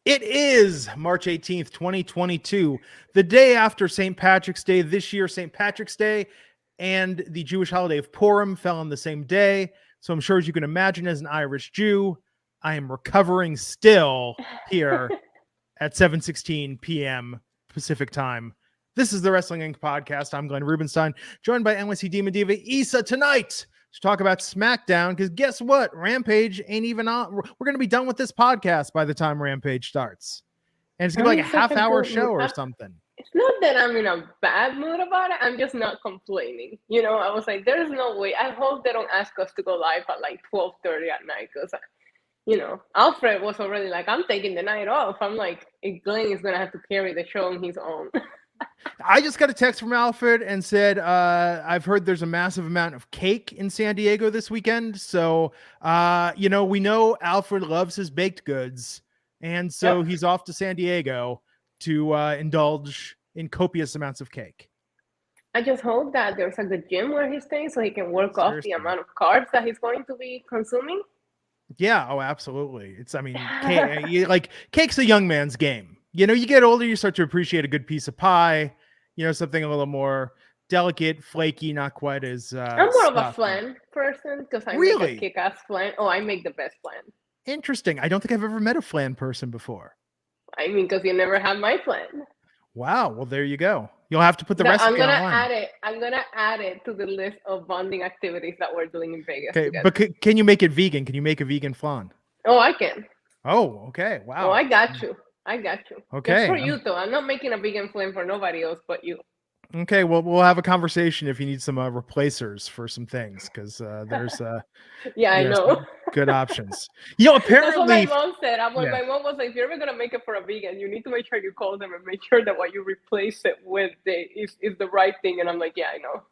It is March 18th, 2022, the day after St. Patrick's Day. This year, St. Patrick's Day and the Jewish holiday of Purim fell on the same day. So I'm sure, as you can imagine, as an Irish Jew, I am recovering still here at 7:16 p.m. Pacific time. This is the Wrestling Inc. podcast. I'm Glenn Rubenstein, joined by NYC Demon Diva Issa tonight to talk about SmackDown, because guess what? Rampage ain't even on. We're going to be done with this podcast by the time Rampage starts. And it's going to be like a half-hour show or something. It's not that I'm in a bad mood about it. I'm just not complaining. You know, I was like, there's no way. I hope they don't ask us to go live at like 12:30 at night, because, you know, Alfred was already like, I'm taking the night off. I'm like, Glenn is going to have to carry the show on his own. I just got a text from Alfred and said, I've heard there's a massive amount of cake in San Diego this weekend. So, you know, we know Alfred loves his baked goods. And so he's off to San Diego to indulge in copious amounts of cake. I just hope that there's a good gym where he's staying so he can work off the amount of carbs that he's going to be consuming. Yeah. Oh, absolutely. It's, I mean, cake's a young man's game. You know, you get older, you start to appreciate a good piece of pie, you know, something a little more delicate, flaky, not quite as I'm more of a flan person, because I make a kick-ass flan. Oh, I make the best flan. Interesting. I don't think I've ever met a flan person before. I mean, because you never had my flan. Wow. Well, there you go. You'll have to put the recipe online. I'm gonna add it to the list of bonding activities that we're doing in Vegas. Okay, but can you make it vegan? Can you make a vegan flan? Oh, I can. Oh, okay. Wow. Oh, I got you. Okay. Just for you, though. I'm not making a vegan flan for nobody else but you. Okay, well, we'll have a conversation if you need some replacers for some things, because there's I know, good options. You know, apparently that's what my mom said. My mom was like, if you're ever gonna make it for a vegan, you need to make sure you call them and make sure that what you replace it with is the right thing. And I'm like, yeah, I know.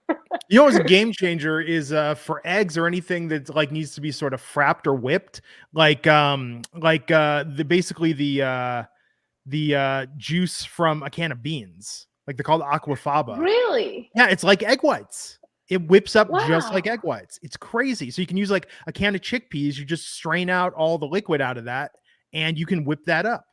You know, what's a game changer is for eggs or anything that like needs to be sort of frapped or whipped, basically the juice from a can of beans. Like they're called aquafaba. Really? Yeah, it's like egg whites. It whips up just like egg whites. It's crazy. So you can use like a can of chickpeas. You just strain out all the liquid out of that, and you can whip that up.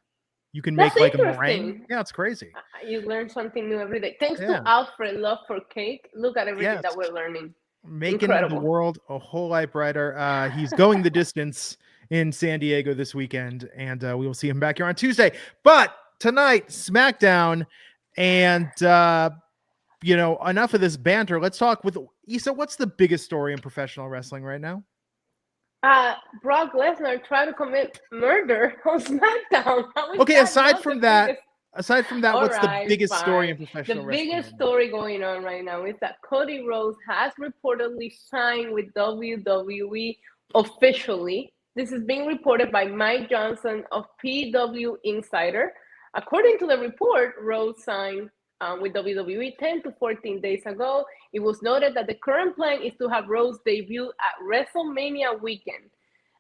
You can make like a meringue. Yeah, it's crazy. You learn something new every day. Thanks to Alfred love for cake. Look at everything that we're learning. Making the world a whole lot brighter. He's going the distance in San Diego this weekend, and we will see him back here on Tuesday. But tonight, SmackDown. And, you know, enough of this banter. Let's talk with Issa. What's the biggest story in professional wrestling right now? Brock Lesnar tried to commit murder on SmackDown. Okay, aside from that, what's the biggest story in professional wrestling? The biggest story going on right now is that Cody Rhodes has reportedly signed with WWE officially. This is being reported by Mike Johnson of PW Insider. According to the report, Rhodes signed with WWE 10 to 14 days ago. It was noted that the current plan is to have Rhodes debut at WrestleMania weekend.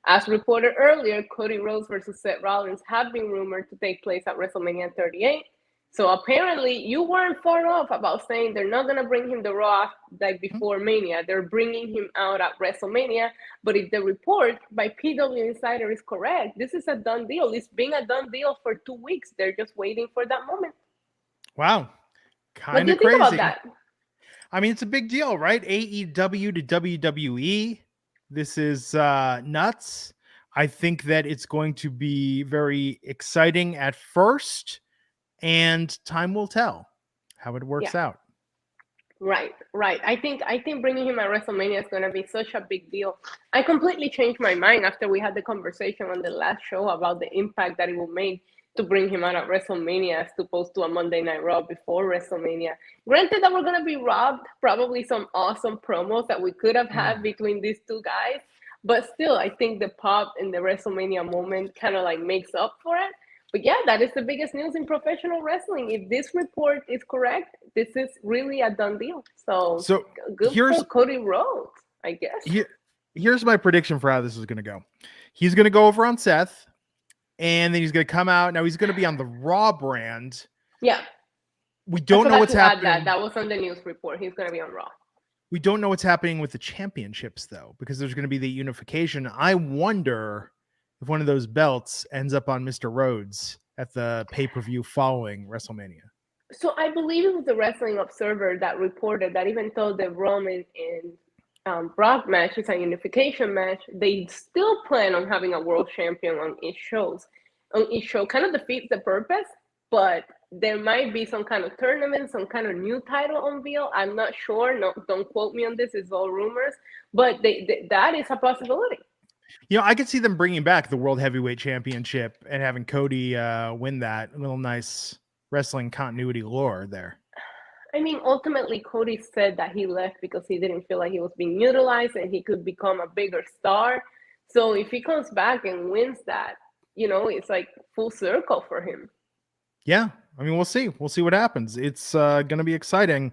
As reported earlier, Cody Rhodes versus Seth Rollins have been rumored to take place at WrestleMania 38. So apparently, you weren't far off about saying they're not going to bring him to Raw like before Mania. They're bringing him out at WrestleMania. But if the report by PW Insider is correct, this is a done deal. It's been a done deal for 2 weeks. They're just waiting for that moment. Wow. Kind of crazy. What do you think about that? I mean, it's a big deal, right? AEW to WWE. This is nuts. I think that it's going to be very exciting at first. And time will tell how it works out. Right. I think bringing him at WrestleMania is going to be such a big deal. I completely changed my mind after we had the conversation on the last show about the impact that it will make to bring him out at WrestleMania as opposed to a Monday Night Raw before WrestleMania. Granted that we're going to be robbed probably some awesome promos that we could have had between these two guys, but still, I think the pop in the WrestleMania moment kind of like makes up for it. But yeah, that is the biggest news in professional wrestling. If this report is correct, this is really a done deal. So good for Cody Rhodes, I guess. Here's my prediction for how this is going to go. He's going to go over on Seth, and then he's going to come out. Now he's going to be on the Raw brand. Yeah. We don't know what's happening. That was on the news report. He's going to be on Raw. We don't know what's happening with the championships, though, because there's going to be the unification. I wonder if one of those belts ends up on Mr. Rhodes at the pay-per-view following WrestleMania. So I believe it was the Wrestling Observer that reported that even though the Roman and Brock match is a unification match, they still plan on having a world champion on each show. Kind of defeats the purpose, but there might be some kind of tournament, some kind of new title unveil. I'm not sure. No, don't quote me on this. It's all rumors, but that is a possibility. I could see them bringing back the World Heavyweight Championship and having Cody win that. A little nice wrestling continuity lore there. I mean, ultimately, Cody said that he left because he didn't feel like he was being utilized and he could become a bigger star. So if he comes back and wins that, it's like full circle for him. Yeah. I mean, we'll see. We'll see what happens. It's going to be exciting.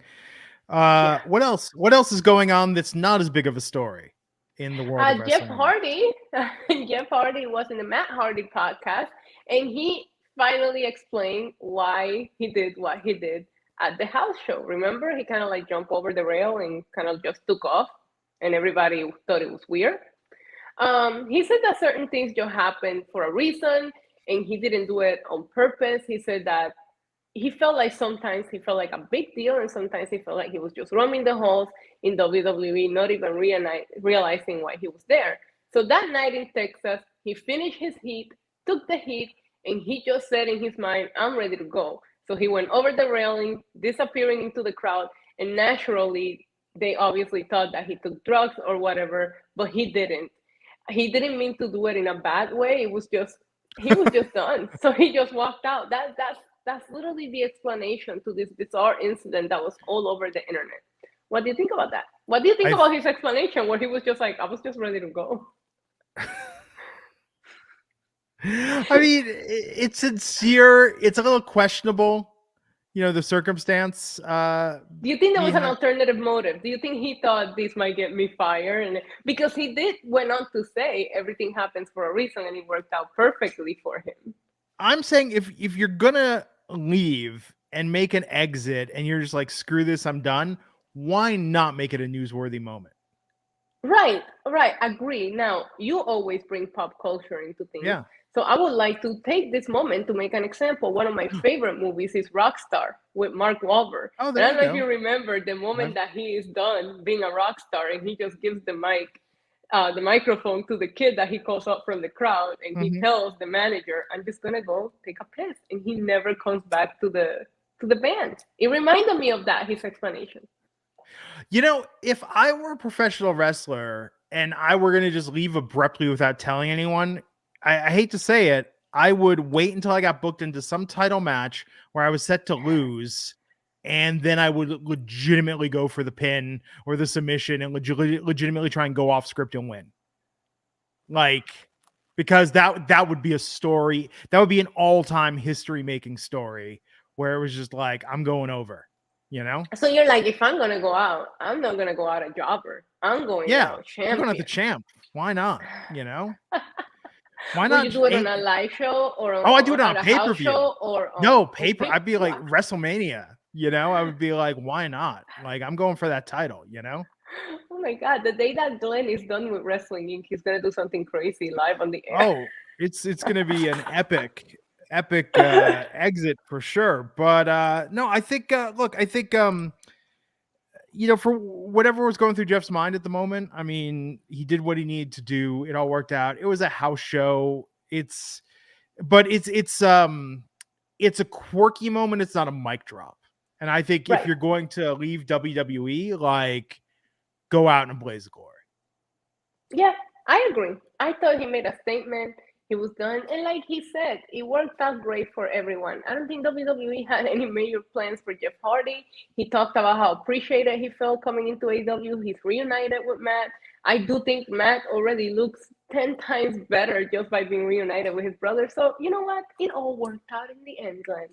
What else? What else is going on that's not as big of a story in the world of wrestling? Jeff Hardy was in the Matt Hardy podcast, and he finally explained why he did what he did at the house show. Remember, he kind of like jumped over the rail and kind of just took off, and everybody thought it was weird. He said that certain things just happened for a reason, and he didn't do it on purpose. He said that he felt like sometimes he felt like a big deal, and sometimes he felt like he was just roaming the halls in WWE, not even realizing why he was there. So that night in Texas, he finished his heat, took the heat, and he just said in his mind, I'm ready to go. So he went over the railing, disappearing into the crowd, and naturally, they obviously thought that he took drugs or whatever, but he didn't. He didn't mean to do it in a bad way. He was just done. So he just walked out. That's literally the explanation to this bizarre incident that was all over the internet. What do you think about that? What do you think about his explanation where he was just like, I was just ready to go? I mean, it's sincere. It's a little questionable, the circumstance. Do you think there was an alternative motive? Do you think he thought this might get me fired? And because he went on to say everything happens for a reason, and it worked out perfectly for him. I'm saying if you're gonna leave and make an exit and you're just like, screw this, I'm done, why not make it a newsworthy moment? Right. Agree. Now, you always bring pop culture into things. Yeah. So I would like to take this moment to make an example. One of my favorite movies is Rockstar with Mark Wahlberg. Oh, and I don't know if you remember the moment that he is done being a rock star and he just gives the microphone to the kid that he calls up from the crowd, and he tells the manager, I'm just gonna go take a piss, and he never comes back to the band. It reminded me of that, his explanation. If I were a professional wrestler and I were gonna just leave abruptly without telling anyone, I hate to say it, I would wait until I got booked into some title match where I was set to lose, and then I would legitimately go for the pin or the submission and legitimately try and go off script and win. Because that would be a story. That would be an all-time history-making story where it was just like, I'm going over, So you're like, if I'm going to go out, I'm not going to go out a jobber. I'm going out champion. I'm going out the champ. Why not, Why not? Would you do it on a live show or I do it on a pay-per-view. No, paper. I'd be like WrestleMania. I would be like, why not? Like, I'm going for that title, Oh my God. The day that Glenn is done with Wrestling Inc., he's going to do something crazy live on the air. Oh, it's going to be an epic exit for sure. But no, I think, for whatever was going through Jeff's mind at the moment, I mean, he did what he needed to do. It all worked out. It was a house show. It's a quirky moment. It's not a mic drop. And I think if you're going to leave WWE, like, go out in a blaze of glory. Yeah, I agree. I thought he made a statement. He was done. And like he said, it worked out great for everyone. I don't think WWE had any major plans for Jeff Hardy. He talked about how appreciated he felt coming into AEW. He's reunited with Matt. I do think Matt already looks 10 times better just by being reunited with his brother. So, you know what? It all worked out in the end, Glenn.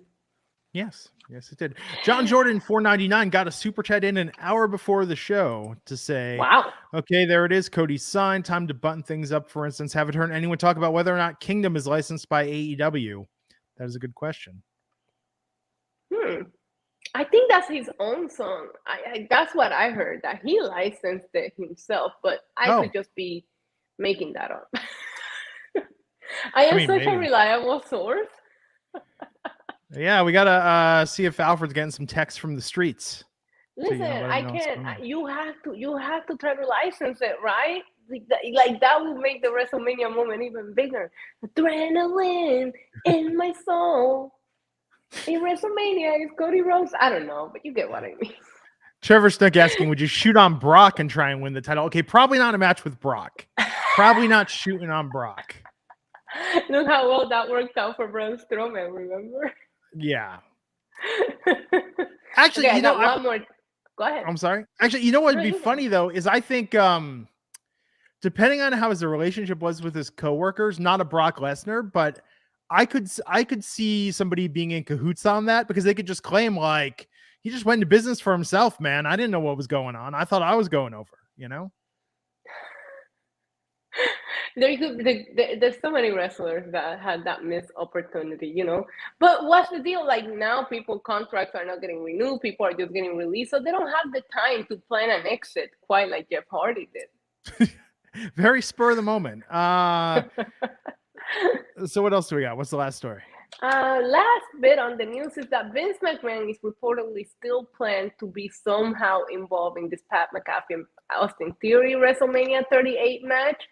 Yes, it did. John Jordan 499 got a super chat in an hour before the show to say, wow, okay, there it is. Cody's signed. Time to button things up. For instance, haven't heard anyone talk about whether or not Kingdom is licensed by AEW. That is a good question. I think that's his own song. That's what I heard, that he licensed it himself, but I could just be making that up. I am such a reliable source. Yeah, we gotta see if Alfred's getting some texts from the streets. Listen, let him I know what's going can't. on. You have to try to license it, right? Like that will make the WrestleMania moment even bigger. Adrenaline in my soul. In WrestleMania, it's Cody Rhodes. I don't know, but you get what I mean. Trevor Snook asking, would you shoot on Brock and try and win the title? Okay, probably not a match with Brock. Probably not shooting on Brock. Look how well that worked out for Braun Strowman, remember? Yeah. Actually, okay, you know, one more. Go ahead. I'm sorry. Actually, you know what would No, be you funny go. though is I think depending on how his relationship was with his coworkers, not a Brock Lesnar, but I could see somebody being in cahoots on that because they could just claim like he just went into business for himself, man. I didn't know what was going on. I thought I was going over, you know? There's so many wrestlers that had that missed opportunity, you know. But what's the deal? Like now, people contracts are not getting renewed. People are just getting released, so they don't have the time to plan an exit quite like Jeff Hardy did. Very spur of the moment. So what else do we got? What's the last story? Last bit on the news is that Vince McMahon is reportedly still planned to be somehow involved in this Pat McAfee and Austin Theory WrestleMania 38 match.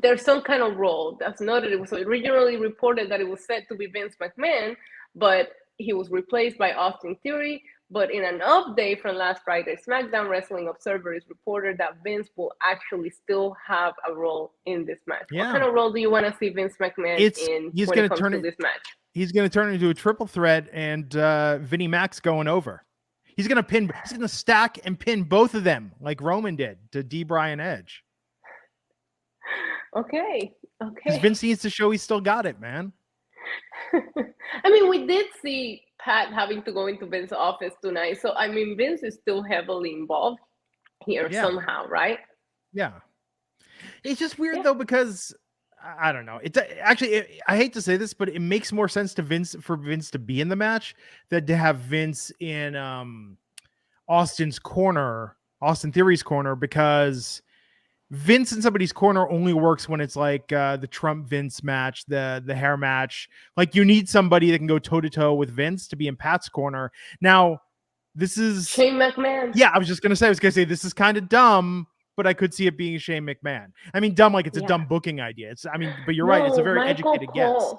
There's some kind of role that's noted. It was originally reported that it was set to be Vince McMahon, but he was replaced by Austin Theory. But in an update from last Friday's SmackDown, Wrestling Observer is reported that Vince will actually still have a role in this match. Yeah. What kind of role do you want to see Vince McMahon in he's when gonna it comes turn to it, this match? He's going to turn it into a triple threat and Vinnie Mac's going over. He's going to stack and pin both of them like Roman did to D-Bry and Edge. Okay. Because Vince needs to show he's still got it, man. I mean, we did see Pat having to go into Vince's office tonight. So, I mean, Vince is still heavily involved here somehow, right? Yeah. It's just weird, though, because I don't know. It's actually, I hate to say this, but it makes more sense to for Vince to be in the match than to have Vince in Austin Theory's corner, because Vince in somebody's corner only works when it's like the Trump Vince match, the hair match. Like you need somebody that can go toe to toe with Vince to be in Pat's corner. Now, this is Shane McMahon. Yeah, I was going to say this is kind of dumb, but I could see it being Shane McMahon. I mean, dumb like it's a dumb booking idea. But you're right. It's a very educated guess.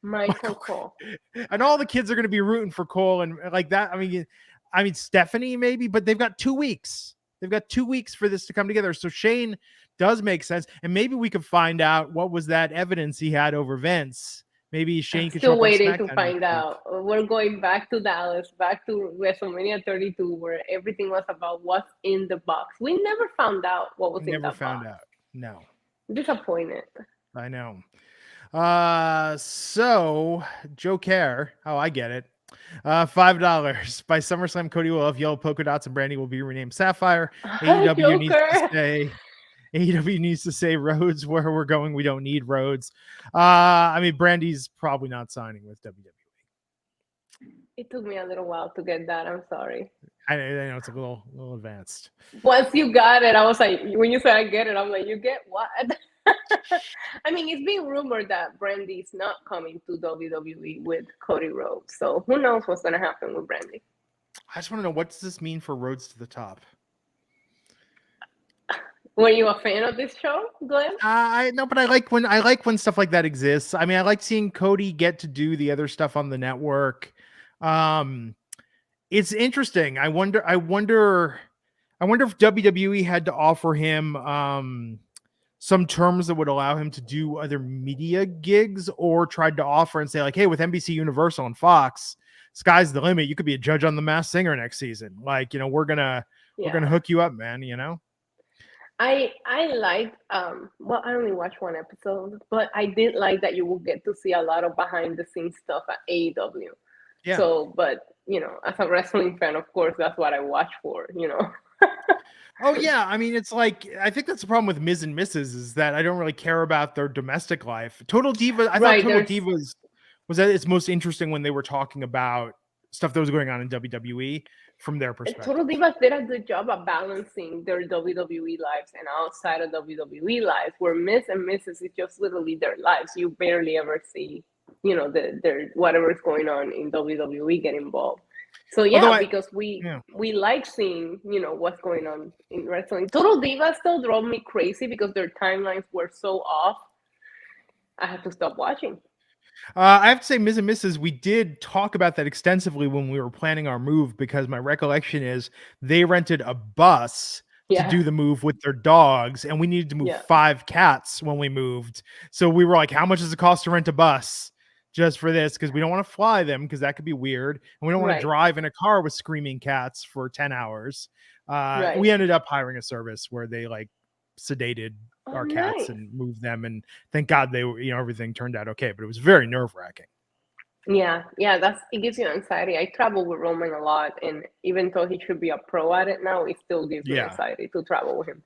Michael Cole. And all the kids are going to be rooting for Cole and like that. I mean Stephanie maybe, but they've got 2 weeks. They've got 2 weeks for this to come together. So Shane does make sense. And maybe we could find out what was that evidence he had over Vince. Maybe Shane could still waiting to find out. We're going back to Dallas, back to WrestleMania 32, where everything was about what's in the box. We never found out what was in that box. Never found out. No. Disappointed. I know. So Joe Care. Oh, I get it. $5 by SummerSlam. Cody will have yellow polka dots and Brandy will be renamed Sapphire. AEW needs to say Rhodes, where we're going. We don't need Rhodes. I mean, Brandy's probably not signing with WWE. It took me a little while to get that. I'm sorry. I know it's a little advanced. Once you got it, I was like, when you said I get it, I'm like, you get what? I mean, it's being rumored that Brandy's not coming to WWE with Cody Rhodes. So who knows what's going to happen with Brandy? I just want to know, what does this mean for Rhodes to the Top? Were you a fan of this show, Glenn? I know, but I like when stuff like that exists. I mean, I like seeing Cody get to do the other stuff on the network. It's interesting. I wonder if WWE had to offer him some terms that would allow him to do other media gigs, or tried to offer and say like, hey, with NBC Universal and Fox, sky's the limit. You could be a judge on The Masked Singer next season. Like, we're gonna hook you up, man. I liked well, I only watched one episode, but I did like that you will get to see a lot of behind the scenes stuff at AEW. Yeah. So, but as a wrestling fan, of course, that's what I watch for. Oh yeah, I mean, it's like, I think that's the problem with Miz and Mrs. is that I don't really care about their domestic life. Total Diva, I thought Total Divas was at its most interesting when they were talking about stuff that was going on in WWE from their perspective. Total Divas did a good job of balancing their WWE lives and outside of WWE lives, where Miz and Mrs. is just literally their lives. You barely ever see their whatever's going on in WWE get involved. So because we like seeing what's going on in wrestling. Total Divas still drove me crazy because their timelines were so off. I had to stop watching. I have to say, Ms. and Mrs., we did talk about that extensively when we were planning our move, because my recollection is they rented a bus to do the move with their dogs, and we needed to move 5 cats when we moved. So we were like, how much does it cost to rent a bus just for this? Because we don't want to fly them, because that could be weird. And we don't want to drive in a car with screaming cats for 10 hours. We ended up hiring a service where they like sedated our cats and moved them, and thank God they were, everything turned out okay, but it was very nerve-wracking. Yeah, it gives you anxiety. I travel with Roman a lot, and even though he should be a pro at it now, it still gives me anxiety to travel with him.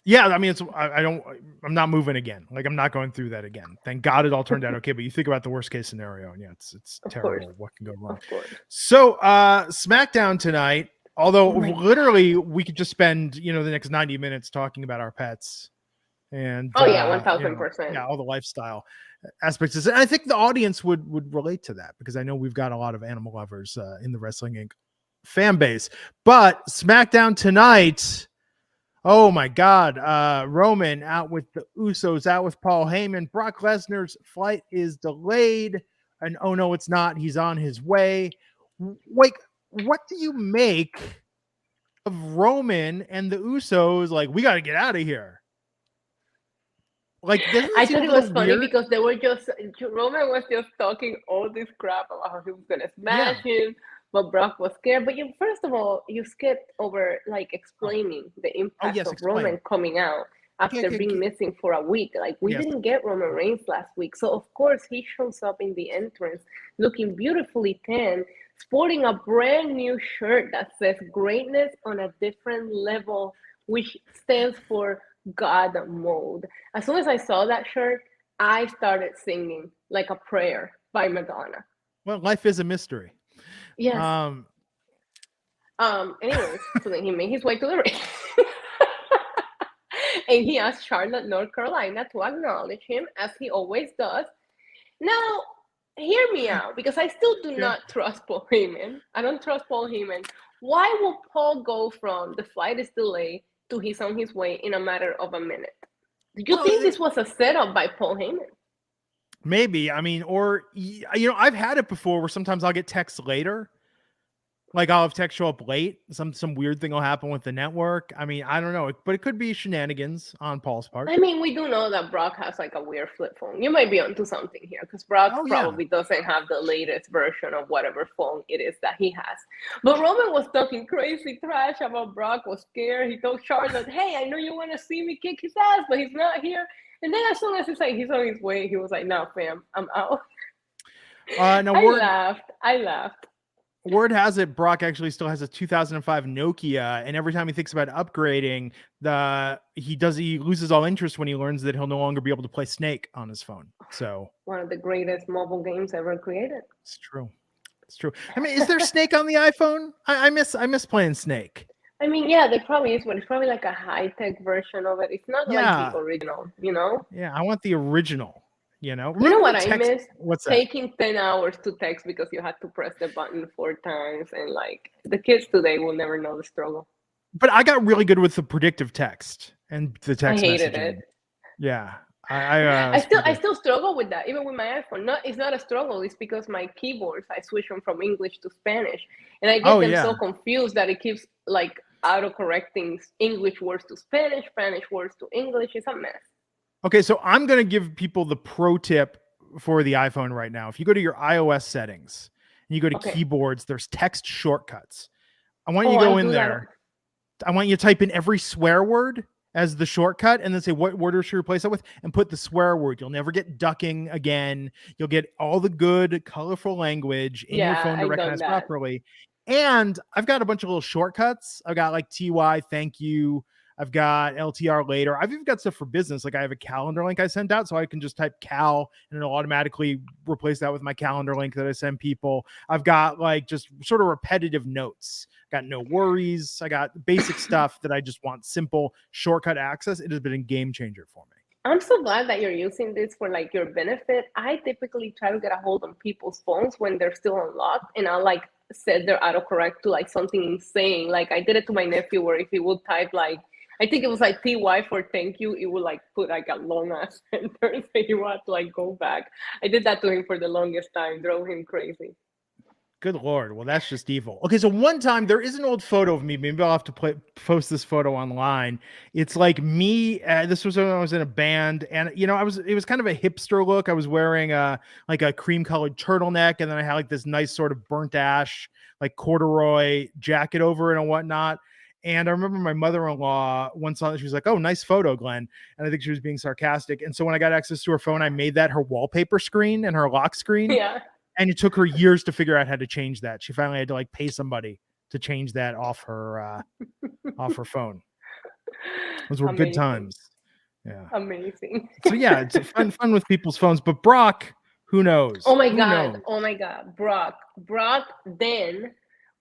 Yeah, I mean, I'm not moving again. Like, I'm not going through that again. Thank God it all turned out okay, but you think about the worst case scenario, and it's terrible. What can go wrong? So SmackDown tonight, although literally we could just spend the next 90 minutes talking about our pets. And 1000%. All the lifestyle aspects. And I think the audience would relate to that, because I know we've got a lot of animal lovers in the Wrestling Inc. fan base. But SmackDown tonight, oh my God, Roman out with the Usos, out with Paul Heyman. Brock Lesnar's flight is delayed, and oh no, it's not. He's on his way. Like, what do you make of Roman and the Usos? Like, we got to get out of here. Like, I thought it was funny because they were Roman was just talking all this crap about how he was gonna smash him, but Brock was scared. But first of all, you skipped over like explaining the impact of Roman coming out after being missing for a week. Like, we didn't get Roman Reigns last week, so of course he shows up in the entrance looking beautifully tan, sporting a brand new shirt that says "Greatness on a Different Level," which stands for God mode. As soon as I saw that shirt, I started singing like a prayer by Madonna. Well, life is a mystery. Yes. Anyways, so then he made his way to the ring. And he asked Charlotte, North Carolina, to acknowledge him, as he always does. Now, hear me out, because I still do not trust Paul Heyman. I don't trust Paul Heyman. Why will Paul go from the flight is delayed to he's on his way in a matter of a minute? Do you think this was a setup by Paul Heyman? Maybe. I mean, or, I've had it before where sometimes I'll get texts later. Like, I'll have text show up late. Some weird thing will happen with the network. I mean, I don't know, but it could be shenanigans on Paul's part. I mean, we do know that Brock has like a weird flip phone. You might be onto something here, because Brock probably doesn't have the latest version of whatever phone it is that he has. But Roman was talking crazy trash about Brock, was scared. He told Charlotte, hey, I know you want to see me kick his ass, but he's not here. And then as soon as it's like he's on his way, he was like, no, fam, I'm out. I laughed. Word has it, Brock actually still has a 2005 Nokia, and every time he thinks about upgrading, he loses all interest when he learns that he'll no longer be able to play Snake on his phone. So, one of the greatest mobile games ever created. It's true. I mean, is there Snake on the iPhone? I miss playing Snake. I mean, yeah, there probably is, but it's probably like a high-tech version of it. It's not like the original, Yeah, I want the original. You know what I miss? What's that? Taking 10 hours to text because you had to press the button 4 times, and like the kids today will never know the struggle. But I got really good with the predictive text and the text. I hated messaging. it. Yeah, I still struggle with that, even with my iPhone. It's not a struggle. It's because my keyboards, I switch them from English to Spanish, and I get them so confused that it keeps like auto-correcting English words to Spanish, Spanish words to English. It's a mess. Okay, so I'm going to give people the pro tip for the iPhone right now. If you go to your iOS settings and you go to keyboards, there's text shortcuts. I want you to go in there. I want you to type in every swear word as the shortcut and then say what word should you replace that with, and put the swear word. You'll never get ducking again. You'll get all the good, colorful language in your phone to recognize properly. And I've got a bunch of little shortcuts. I've got like TY, thank you. I've got LTR later. I've even got stuff for business. Like I have a calendar link I sent out, so I can just type Cal and it'll automatically replace that with my calendar link that I send people. I've got like just sort of repetitive notes. Got no worries. I got basic stuff that I just want simple shortcut access. It has been a game changer for me. I'm so glad that you're using this for like your benefit. I typically try to get a hold on people's phones when they're still unlocked, and I'll like set their autocorrect to like something insane. Like I did it to my nephew where if he would type like, I think it was like TY for thank you, it would like put like a long ass sentence and you had to like go back. I did that to him for the longest time, drove him crazy. Good Lord. Well, that's just evil. Okay. So one time there is an old photo of me. Maybe I'll have to post this photo online. It's like me. This was when I was in a band, and it was kind of a hipster look. I was wearing like a cream colored turtleneck. And then I had like this nice sort of burnt ash, like corduroy jacket over it and whatnot. And I remember my mother-in-law once saw it. She was like, "Oh, nice photo, Glenn." And I think she was being sarcastic. And so when I got access to her phone, I made that her wallpaper screen and her lock screen. Yeah. And it took her years to figure out how to change that. She finally had to like pay somebody to change that off her phone. Those were good times. Yeah. Amazing. So yeah, it's fun with people's phones. But Brock, who knows? Oh my God. Oh my God. Brock. Then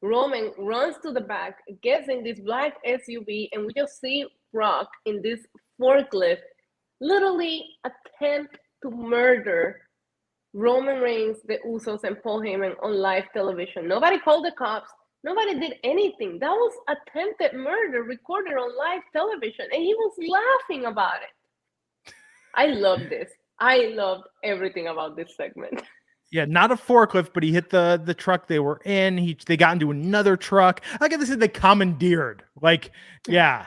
Roman runs to the back, gets in this black SUV, and we just see Brock in this forklift literally attempt to murder Roman Reigns, the Usos, and Paul Heyman on live television. Nobody called the cops. Nobody did anything. That was attempted murder recorded on live television, and he was laughing about it. I love this. I loved everything about this segment. Yeah, not a forklift, but he hit the truck they were in. They got into another truck. I get this is they commandeered. Like, yeah.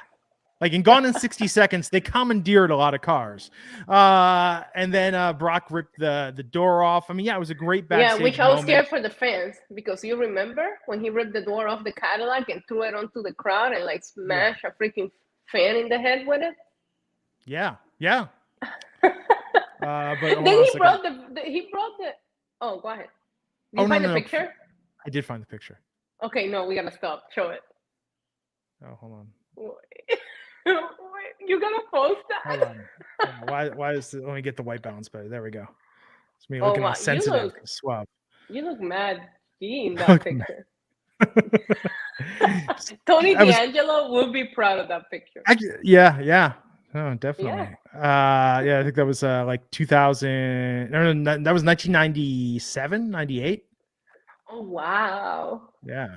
Like in Gone in 60 Seconds, they commandeered a lot of cars. And then Brock ripped the door off. I mean, yeah, it was a great backstage which I was moment. scared for the fans because you remember when he ripped the door off the Cadillac and threw it onto the crowd and like smashed a freaking fan in the head with it? Yeah. But then he brought the. Oh, go ahead. Did you find the picture? I did find the picture. Okay, no, we gotta stop. Show it. Oh, hold on. You gonna post that? Hold on. Why is it? Let me get the white balance better. There we go. It's me looking all sensitive, suave. You look mad in that picture. Tony D'Angelo will be proud of that picture. Yeah. Oh, definitely. Yeah. I think that was like 2000. No, that was 1997, 98. Oh, wow. Yeah.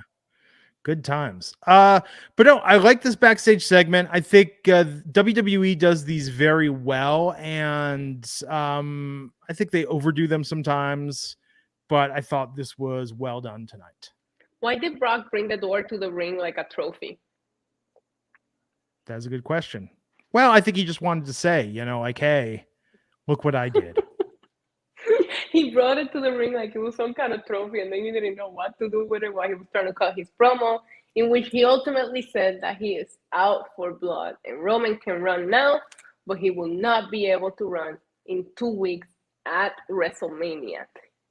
Good times. But no, I like this backstage segment. I think WWE does these very well, and I think they overdo them sometimes, but I thought this was well done tonight. Why did Brock bring the door to the ring like a trophy? That's a good question. Well, I think he just wanted to say, like, hey, look what I did. He brought it to the ring like it was some kind of trophy, and then he didn't know what to do with it while he was trying to cut his promo, in which he ultimately said that he is out for blood, and Roman can run now, but he will not be able to run in 2 weeks at WrestleMania.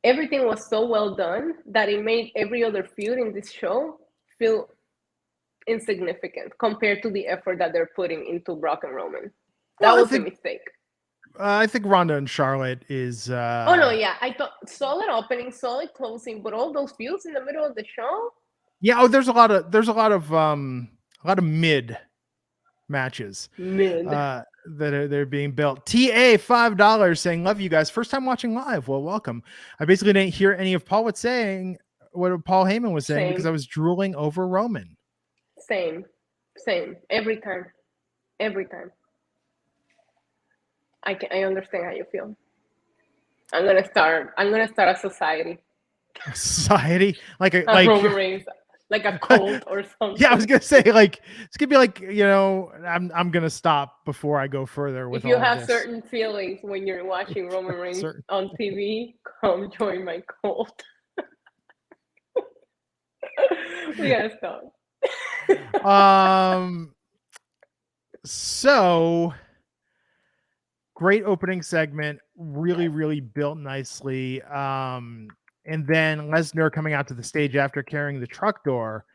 Everything was so well done that it made every other feud in this show feel insignificant compared to the effort that they're putting into Brock and Roman. That was a mistake. I think Ronda and Charlotte is. Oh no, yeah, I thought solid opening, solid closing, but all those feuds in the middle of the show. Yeah, there's a lot of mid matches. That are being built. TA $5 saying love you guys. First time watching live. Well, welcome. I basically didn't hear any of Paul what Paul Heyman was saying because I was drooling over Roman. Same. Every time. I understand how you feel. I'm gonna start a society. A society? Like Roman Reigns, like a cult or something. Yeah, I was gonna say like it's gonna be like I'm gonna stop before I go further with. If you have certain feelings when you're watching Roman Reigns on TV, come join my cult. We gotta stop. So great opening segment, really built nicely. And then Lesnar coming out to the stage after carrying the truck door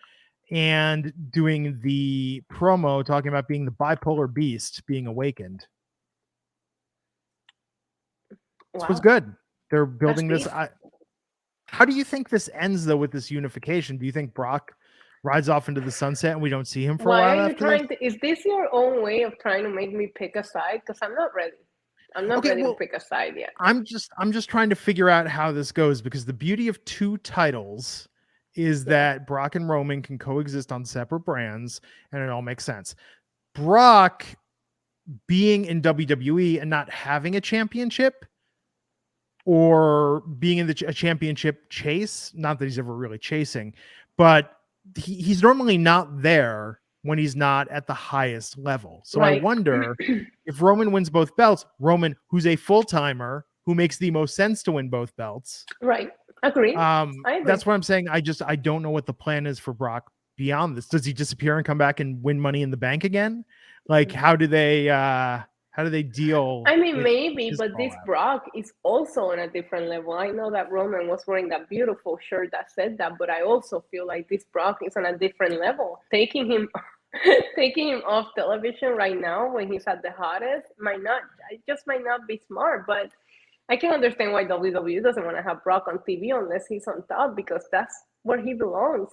and doing the promo talking about being the bipolar beast being awakened. Wow. This was good. They're building this. How do you think this ends though with this unification? Do you think Brock rides off into the sunset and we don't see him for a while after this? Is this your own way of trying to make me pick a side? Because I'm not ready. I'm not ready to pick a side yet. I'm just trying to figure out how this goes, because the beauty of 2 titles is that Brock and Roman can coexist on separate brands, and it all makes sense. Brock being in WWE and not having a championship, or being in a championship chase, not that he's ever really chasing, but he's normally not there when he's not at the highest level. So I wonder if Roman wins both belts, Roman, who's a full-timer, who makes the most sense to win both belts. Right. Agree. That's what I'm saying. I don't know what the plan is for Brock beyond this. Does he disappear and come back and win Money in the Bank again? Like, how do they deal? I mean, maybe, but this Brock is also on a different level. I know that Roman was wearing that beautiful shirt that said that, but I also feel like this Brock is on a different level. Taking him off television right now when he's at the hottest might not be smart. But I can understand why WWE doesn't want to have Brock on TV unless he's on top, because that's where he belongs.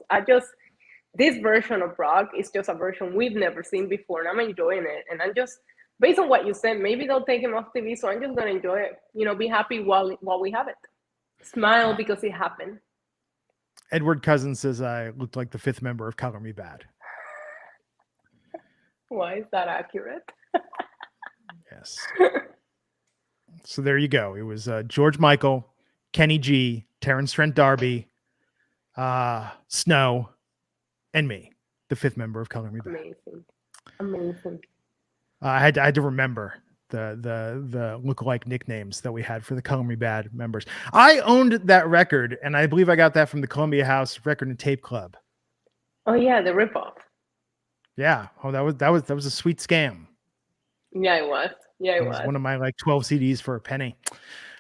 This version of Brock is just a version we've never seen before, and I'm enjoying it. And I'm just, based on what you said, maybe they'll take him off TV, so I'm just gonna enjoy it. Be happy while we have it. Smile because it happened. Edward Cousins says I looked like the 5th member of Color Me Bad. Why is that accurate? Yes. So there you go. It was George Michael, Kenny G, Terrence Trent D'Arby, Snow, and me, the 5th member of Color Me Bad. Amazing. I had to remember the look-alike nicknames that we had for the Color Me Bad members. I owned that record, and I believe I got that from the Columbia House Record and Tape Club. Oh yeah, the ripoff. Yeah. Oh, that was a sweet scam. Yeah, it was. It was one of my 12 CDs for a penny. It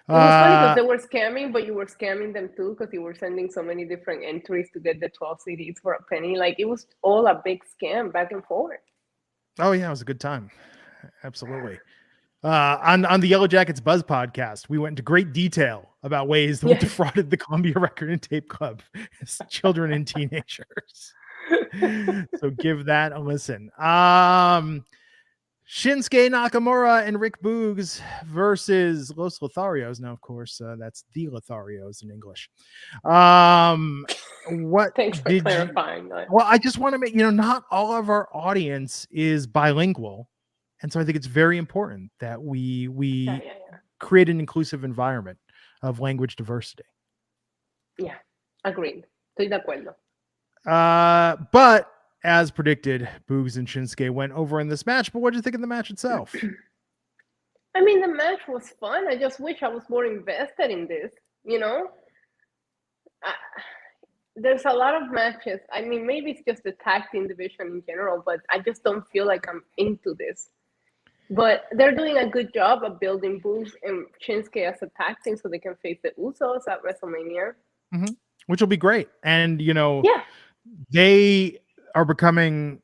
was funny because they were scamming, but you were scamming them too, because you were sending so many different entries to get the 12 CDs for a penny. Like, it was all a big scam back and forth. Oh yeah, it was a good time. Absolutely. On the Yellow Jackets Buzz podcast, we went into great detail about ways that we defrauded the Columbia Record and Tape Club as children and teenagers. So give that a listen. Shinsuke Nakamura and Rick Boogs versus Los Lotharios. Now, of course, that's the Lotharios in English. Thanks for clarifying that. Well, I just want to make, not all of our audience is bilingual. And so I think it's very important that we create an inclusive environment of language diversity. Yeah, agreed. Estoy de acuerdo. But as predicted, Boogs and Shinsuke went over in this match. But what did you think of the match itself? I mean, the match was fun. I just wish I was more invested in this, There's a lot of matches. I mean, maybe it's just the tag team division in general, but I just don't feel like I'm into this. But they're doing a good job of building Boogs and Shinsuke as a tag team so they can face the Usos at WrestleMania. Mm-hmm. Which will be great. And, they are becoming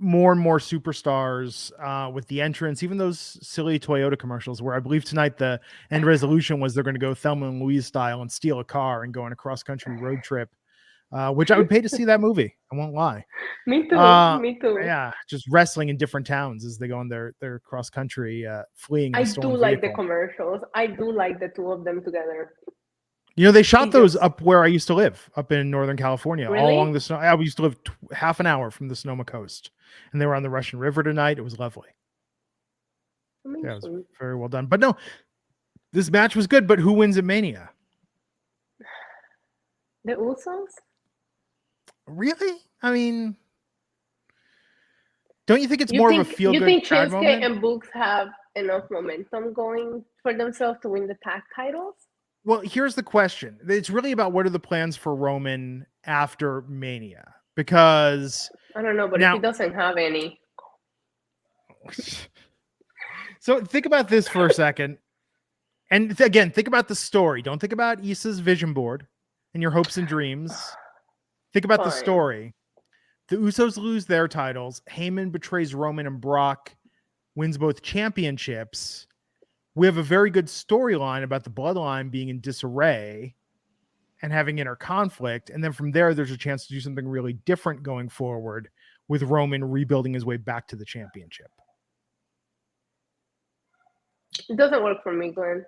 more and more superstars with the entrance, even those silly Toyota commercials where I believe tonight the end resolution was they're going to go Thelma and Louise style and steal a car and go on a cross-country road trip, which I would pay to see that movie. I won't lie. Me too. Me too. Yeah, just wrestling in different towns as they go on their cross-country fleeing. I do like the commercials. I do like the two of them together. They shot those up where I used to live, up in Northern California, really? all along the snow. I used to live half an hour from the Sonoma coast, and they were on the Russian River tonight. It was lovely. Amazing. Yeah, it was very well done. But no, this match was good. But who wins at Mania? The Usos? Really? I mean, don't you think it's more of a feel-good You think crowd Shinsuke moment? and Boogs have enough momentum going for themselves to win the tag titles? Well, here's the question. It's really about what are the plans for Roman after Mania? Because I don't know, but if he doesn't have any. So think about this for a second. And again, think about the story. Don't think about Issa's vision board and your hopes and dreams. Think about the story. The Usos lose their titles. Heyman betrays Roman and Brock, wins both championships. We have a very good storyline about the bloodline being in disarray and having inner conflict. And then from there, there's a chance to do something really different going forward with Roman rebuilding his way back to the championship. It doesn't work for me, Glenn.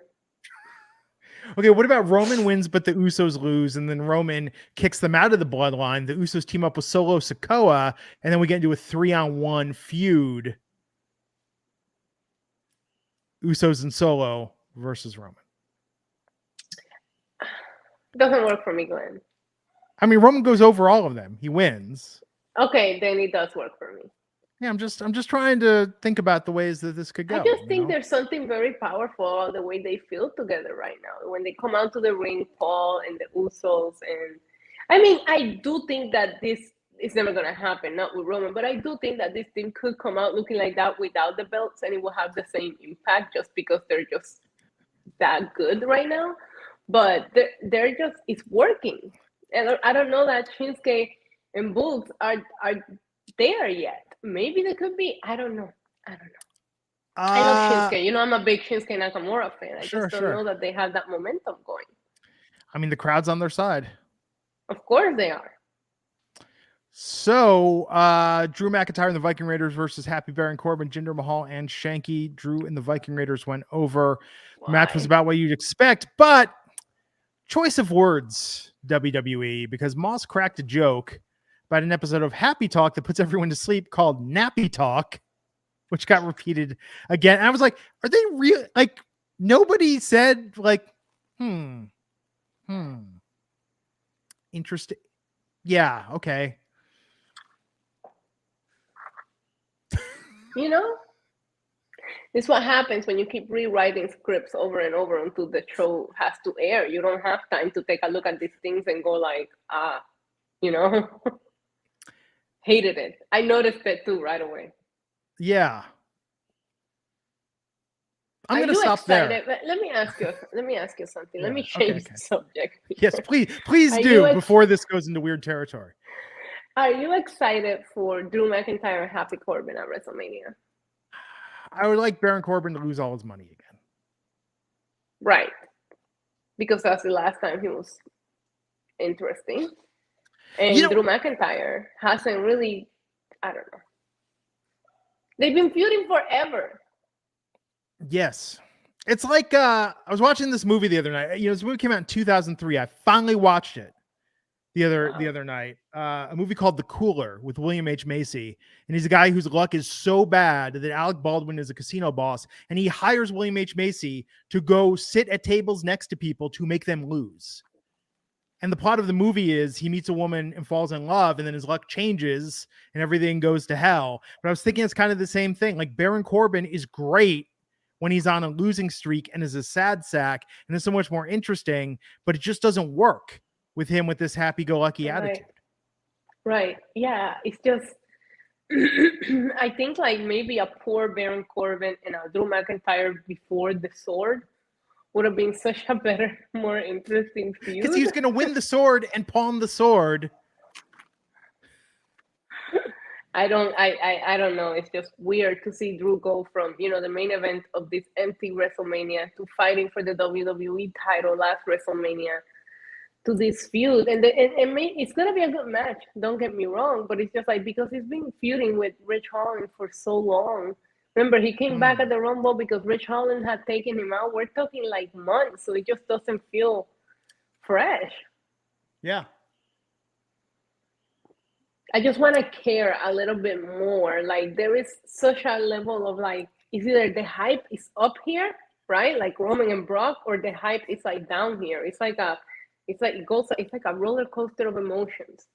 Okay, what about Roman wins, but the Usos lose, and then Roman kicks them out of the bloodline. The Usos team up with Solo Sikoa, and then we get into a 3-on-1 feud. Usos and Solo versus Roman. Doesn't work for me, Glenn. I mean, Roman goes over all of them. He wins. Okay, then it does work for me. Yeah, I'm just trying to think about the ways that this could go. I just think there's something very powerful about the way they feel together right now. When they come out to the ring, Paul and the Usos, and I mean, I do think that this is never gonna happen, not with Roman, but I do think that this team could come out looking like that without the belts, and it will have the same impact just because they're just that good right now. But they're just, it's working, and I don't know that Shinsuke and Bulls are there yet. Maybe they could be. I don't know. I love Shinsuke. You know, I'm a big Shinsuke Nakamura fan. I just don't know that they have that momentum going. I mean, the crowd's on their side. Of course they are. So, Drew McIntyre and the Viking Raiders versus Happy Baron Corbin, Jinder Mahal, and Shanky. Drew and the Viking Raiders went over. The match was about what you'd expect, but choice of words, WWE, because Moss cracked a joke about an episode of Happy Talk that puts everyone to sleep called Nappy Talk, which got repeated again. And I was like, are they real? Like, nobody said, like, interesting. Yeah, okay. You know, it's what happens when you keep rewriting scripts over and over until the show has to air. You don't have time to take a look at these things and go like, you know. Hated it. I noticed it too right away. Yeah. I'm going to stop excited? there. Let me ask you something. Yeah. Let me change the subject. Yes, please do before this goes into weird territory. Are you excited for Drew McIntyre and Happy Corbin at WrestleMania? I would like Baron Corbin to lose all his money again. Right. Because that's the last time he was interesting. And Drew McIntyre hasn't really, I don't know. They've been feuding forever. Yes. It's like, I was watching this movie the other night. You know, this movie came out in 2003. I finally watched it the other night. A movie called The Cooler with William H. Macy. And he's a guy whose luck is so bad that Alec Baldwin is a casino boss. And he hires William H. Macy to go sit at tables next to people to make them lose. And the plot of the movie is he meets a woman and falls in love, and then his luck changes and everything goes to hell. But I was thinking it's kind of the same thing. Like, Baron Corbin is great when he's on a losing streak and is a sad sack and is so much more interesting, but it just doesn't work with him with this happy-go-lucky attitude. Right. Yeah. It's just, I think like maybe a poor Baron Corbin and a Drew McIntyre before the sword would have been such a better, more interesting feud. Because he's going to win the sword and pawn the sword. I don't know. It's just weird to see Drew go from, you know, the main event of this empty WrestleMania to fighting for the WWE title last WrestleMania to this feud. And it's going to be a good match. Don't get me wrong. But it's just like, because he's been feuding with Rich Holland for so long. Remember, he came back at the Rumble because Rich Holland had taken him out. We're talking like months, so it just doesn't feel fresh. Yeah. I just want to care a little bit more. Like, there is such a level of like, it's either the hype is up here, right? Like Roman and Brock, or the hype is like down here. It's like a roller coaster of emotions.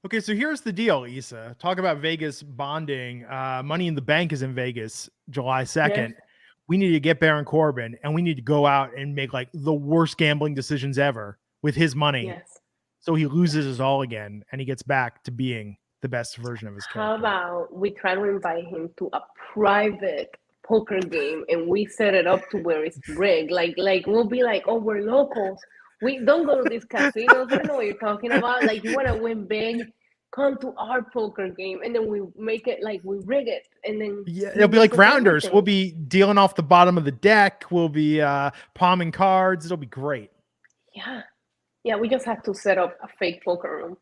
Okay, so here's the deal, Issa. Talk about Vegas bonding. Money in the Bank is in Vegas July 2nd. Yes. We need to get Baron Corbin, and we need to go out and make like the worst gambling decisions ever with his money. Yes. So he loses his all again, and he gets back to being the best version of his character. How about we try to invite him to a private poker game, and we set it up to where it's rigged? Like we'll be like, oh, we're locals. We don't go to these casinos. I don't know what you're talking about. Like, you want to win big, come to our poker game, and then we make it like we rig it, and then it'll be like rounders. Everything. We'll be dealing off the bottom of the deck. We'll be palming cards. It'll be great. Yeah. We just have to set up a fake poker room.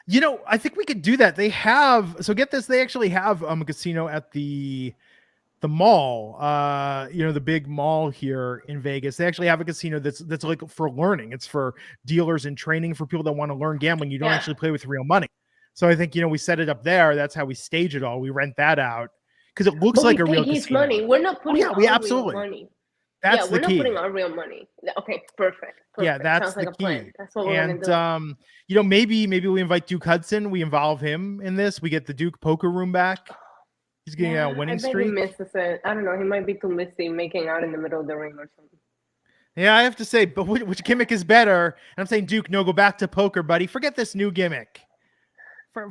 You know, I think we could do that. They have, so get this, they actually have a casino at the the mall, the big mall here in Vegas. They actually have a casino that's like for learning. It's for dealers and training for people that want to learn gambling. You don't actually play with real money. So I think, we set it up there. That's how we stage it all. We rent that out because it looks like a real casino. Money. We're not putting our real money. That's the key. We're not putting our real money. Okay, perfect. Yeah, that's the key. That's what we're gonna do. Maybe we invite Duke Hudson. We involve him in this. We get the Duke poker room back. He's getting a winning streak. He misses it. I don't know. He might be too misty making out in the middle of the ring or something. Yeah, I have to say, but which gimmick is better? And I'm saying, Duke, no, go back to poker, buddy. Forget this new gimmick.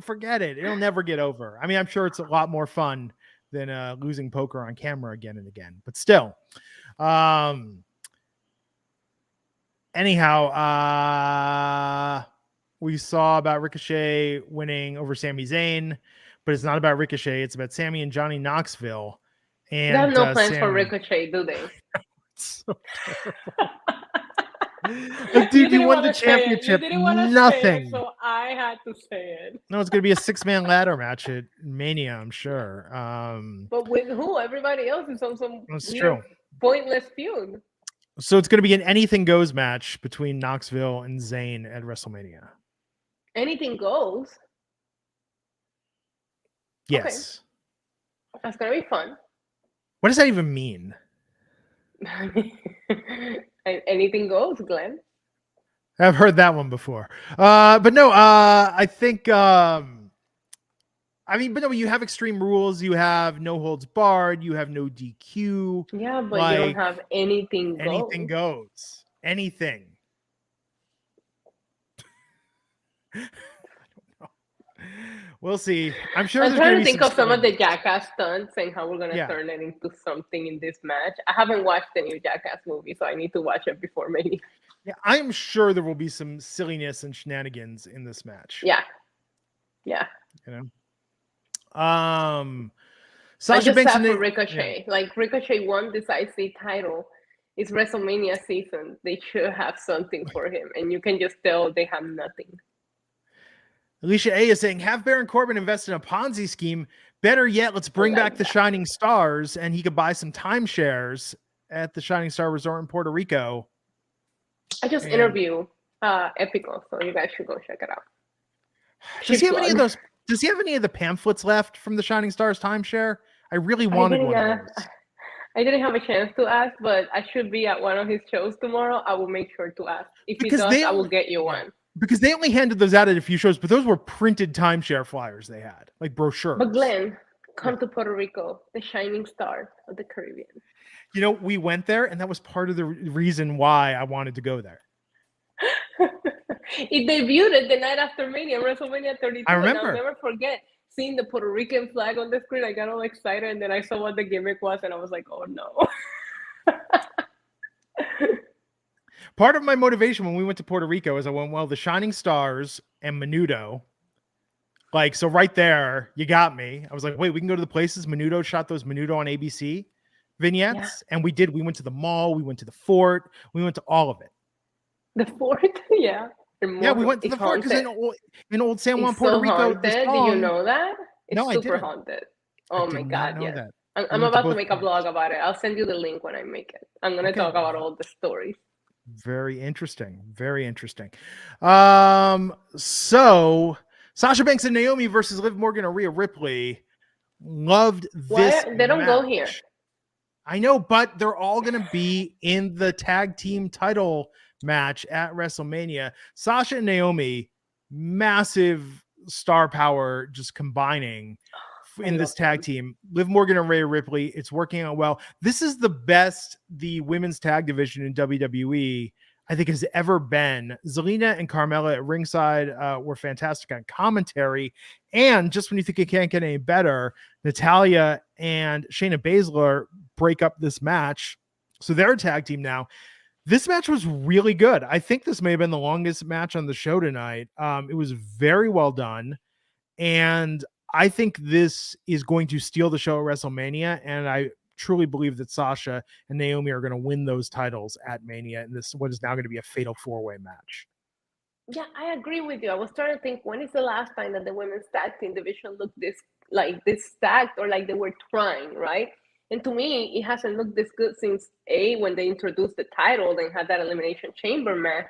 Forget it. It'll never get over. I mean, I'm sure it's a lot more fun than losing poker on camera again and again. But still. Anyhow, we saw about Ricochet winning over Sami Zayn, but it's not about Ricochet. It's about Sami and Johnny Knoxville. And they have no plans for Ricochet, do they? So dude, you won the championship. Nothing. It, so I had to say it. No, it's going to be a 6-man ladder match at Mania, I'm sure. But with who? Everybody else is on some true. Pointless feud. So it's going to be an anything goes match between Knoxville and Zayn at WrestleMania. Anything goes? Yes. Okay. That's going to be fun. What does that even mean? Anything goes, Glenn. I've heard that one before. But no, I think, but no, you have Extreme Rules. You have no holds barred. You have no DQ. Yeah, but you don't have anything goes. Anything goes. Anything. I don't know. We'll see. I'm sure I'm trying to think of some of the Jackass stunts and how we're going to turn it into something in this match. I haven't watched the new Jackass movie, so I need to watch it before maybe. Yeah, I'm sure there will be some silliness and shenanigans in this match. Yeah. Sasha Banks and Ricochet. Yeah. Like Ricochet won this IC title. It's WrestleMania season. They should have something for him, and you can just tell they have nothing. Alicia A is saying, have Baron Corbin invest in a Ponzi scheme. Better yet, let's bring back the Shining Stars, and he could buy some timeshares at the Shining Star Resort in Puerto Rico. I just interviewed Epico, so you guys should go check it out. Does he have any of those? Does he have any of the pamphlets left from the Shining Stars timeshare? I really wanted one of those. I didn't have a chance to ask, but I should be at one of his shows tomorrow. I will make sure to ask. If he does, I will get you one. Because they only handed those out at a few shows, but those were printed timeshare flyers they had, like brochures. But Glenn, come to Puerto Rico, the Shining Star of the Caribbean. We went there, and that was part of the reason why I wanted to go there. It debuted the night after Mania, WrestleMania 32. I remember. And I'll never forget seeing the Puerto Rican flag on the screen. I got all excited, and then I saw what the gimmick was, and I was like, oh, no. Part of my motivation when we went to Puerto Rico is I went, well, the Shining Stars and Menudo. So right there, you got me. I was like, wait, we can go to the places. Menudo shot those Menudo on ABC vignettes. Yeah. And we did. We went to the mall. We went to the fort. We went to all of it. The fort? Yeah. Yeah, we went to the fort because in old San Juan, Puerto Rico. Did you know that? It's super haunted. Oh my God, yeah. I'm about to make a blog about it. I'll send you the link when I make it. I'm going to talk about all the stories. Very interesting. Very interesting. So Sasha Banks and Naomi versus Liv Morgan and Rhea Ripley. Loved this. They don't go here. I know, but they're all going to be in the tag team title match at WrestleMania. Sasha and Naomi, massive star power, just combining in this tag team. Liv Morgan and Rhea Ripley, it's working out well. This is the best the women's tag division in WWE, I think, has ever been. Zelina and Carmella at ringside were fantastic on commentary. And just when you think it can't get any better, Natalya and Shayna Baszler break up this match. So they're a tag team now. This match was really good. I think this may have been the longest match on the show tonight. It was very well done. And I think this is going to steal the show at WrestleMania, and I truly believe that Sasha and Naomi are going to win those titles at Mania in this what is now going to be a fatal four-way match. Yeah, I agree with you. I was trying to think, when is the last time that the women's tag team division looked this stacked, or like they were trying, right? And to me, it hasn't looked this good since when they introduced the title and had that Elimination Chamber match,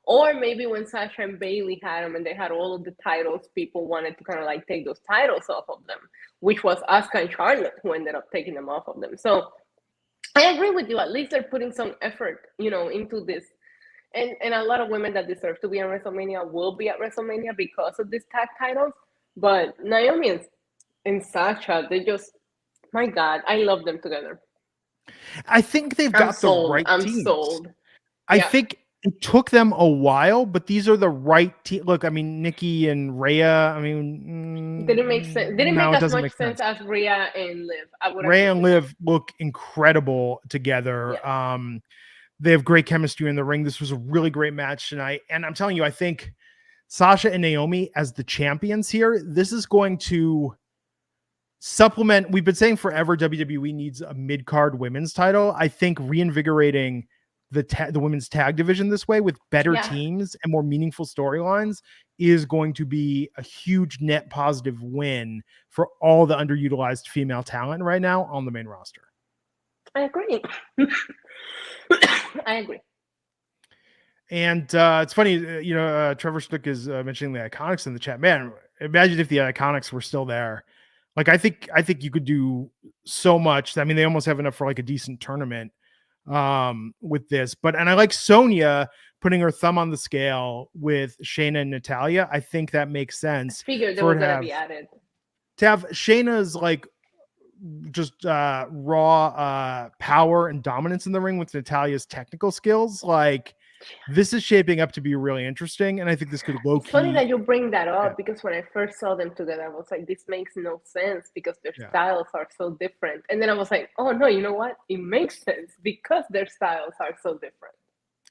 or maybe when Sasha and Bailey had them and they had all of the titles, people wanted to kind of like take those titles off of them, which was Asuka and Charlotte who ended up taking them off of them. So I agree with you. At least they're putting some effort, into this. And a lot of women that deserve to be on WrestleMania will be at WrestleMania because of these tag titles. But Naomi and Sasha, they just, my God, I love them together. I think they've got the right teams. I'm sold. I think it took them a while, but these are the right team. Look, I mean, Nikki and Rhea, I mean, didn't make sense. Didn't make as much sense as Rhea and Liv. Rhea and Liv look incredible together. Yeah. They have great chemistry in the ring. This was a really great match tonight. And I'm telling you, I think Sasha and Naomi as the champions here, this is going to supplement. We've been saying forever WWE needs a mid-card women's title. I think reinvigorating the women's tag division this way with better teams and more meaningful storylines is going to be a huge net positive win for all the underutilized female talent right now on the main roster. I agree. I agree. And it's funny, Trevor Snook is mentioning the Iconics in the chat. Man, imagine if the Iconics were still there. Like, I think you could do so much. I mean, they almost have enough for like a decent tournament with this. And I like Sonya putting her thumb on the scale with Shayna and Natalya. I think that makes sense. I figured they were going to be added. To have Shayna's like just raw power and dominance in the ring with Natalya's technical skills, like this is shaping up to be really interesting, and I think this could low-key. It's funny that you bring that up because when I first saw them together, I was like, this makes no sense because their styles are so different. And then I was like, oh no, you know what? It makes sense because their styles are so different.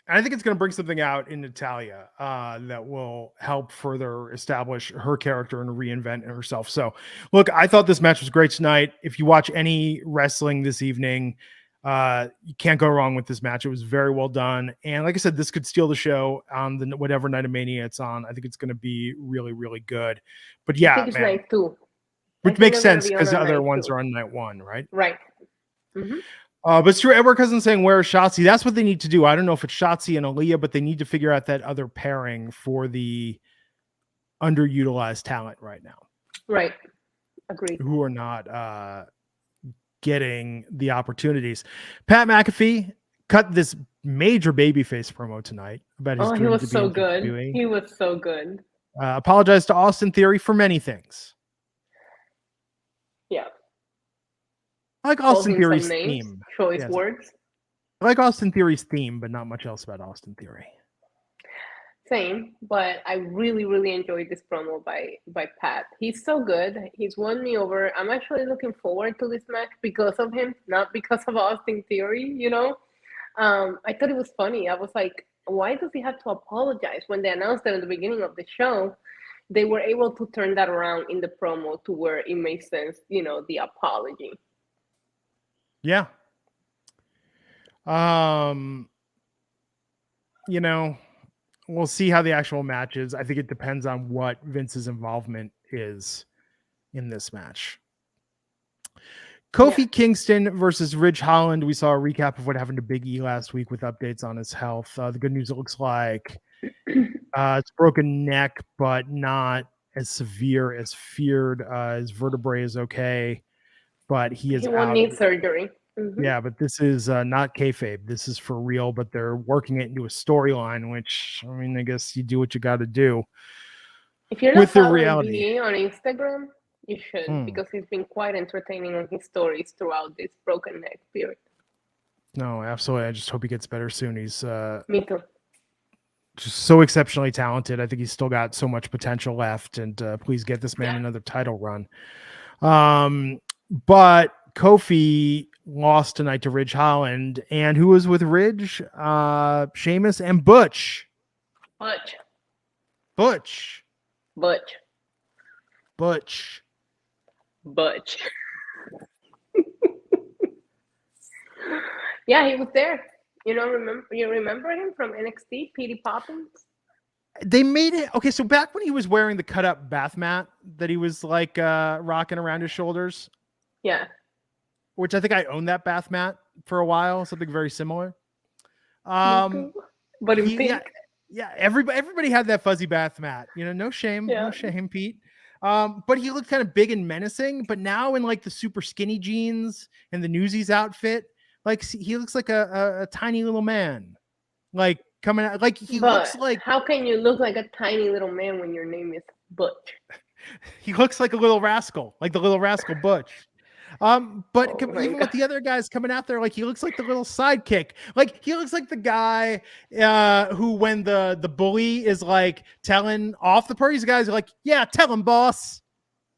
And I think it's going to bring something out in Natalya that will help further establish her character and reinvent herself. So, look, I thought this match was great tonight. If you watch any wrestling this evening, you can't go wrong with this match. It was very well done. And like I said, this could steal the show on the whatever night of Mania it's on. I think it's going to be really, really good. But yeah, I think it's night 2. Which makes sense because the other ones are on night 1, right? Right. Mm-hmm. But Stuart Edward Cousin saying, where's Shotzi? That's what they need to do. I don't know if it's Shotzi and Aaliyah, but they need to figure out that other pairing for the underutilized talent right now. Right. Agreed. Who are not getting the opportunities. Pat McAfee cut this major babyface promo tonight about his he was so good. He was so good. Apologized to Austin Theory for many things. Yeah. I like Austin Theory's theme. Choice words. I like Austin Theory's theme, but not much else about Austin Theory. Same, but I really, really enjoyed this promo by Pat. He's so good. He's won me over. I'm actually looking forward to this match because of him, not because of Austin Theory, I thought it was funny. I was like, why does he have to apologize? When they announced it at the beginning of the show, they were able to turn that around in the promo to where it made sense, the apology. Yeah. We'll see how the actual match is. I think it depends on what Vince's involvement is in this match. Kofi Kingston versus Ridge Holland. We saw a recap of what happened to Big E last week with updates on his health. The good news, it looks like it's broken neck, but not as severe as feared. His vertebrae is okay, but he won't need surgery. Mm-hmm. Yeah, but this is not kayfabe. This is for real, but they're working it into a storyline, which, I mean, I guess you do what you got to do. If you're not following BE on Instagram, you should, because he's been quite entertaining on his stories throughout this broken neck period. No, absolutely. I just hope he gets better soon. He's me too. Just so exceptionally talented. I think he's still got so much potential left, and please get this man another title run. But Kofi lost tonight to Ridge Holland, and who was with Ridge? Sheamus and Butch. Butch. Yeah, he was there. You remember him from NXT, Petey Poppins? They made it okay. So back when he was wearing the cut up bath mat that he was like rocking around his shoulders. Yeah. which I think I owned that bath mat for a while, something very similar. But in pink. Yeah, everybody had that fuzzy bath mat. No shame, Pete. But he looked kind of big and menacing. But now in like the super skinny jeans and the Newsies outfit, like he looks like a tiny little man, like coming out. Like he looks like. How can you look like a tiny little man when your name is Butch? He looks like a little rascal, like the little rascal Butch. But even with the other guys coming out there, like he looks like the little sidekick. Like he looks like the guy who, when the bully is like telling off the parties, guys are like, yeah, tell him, boss.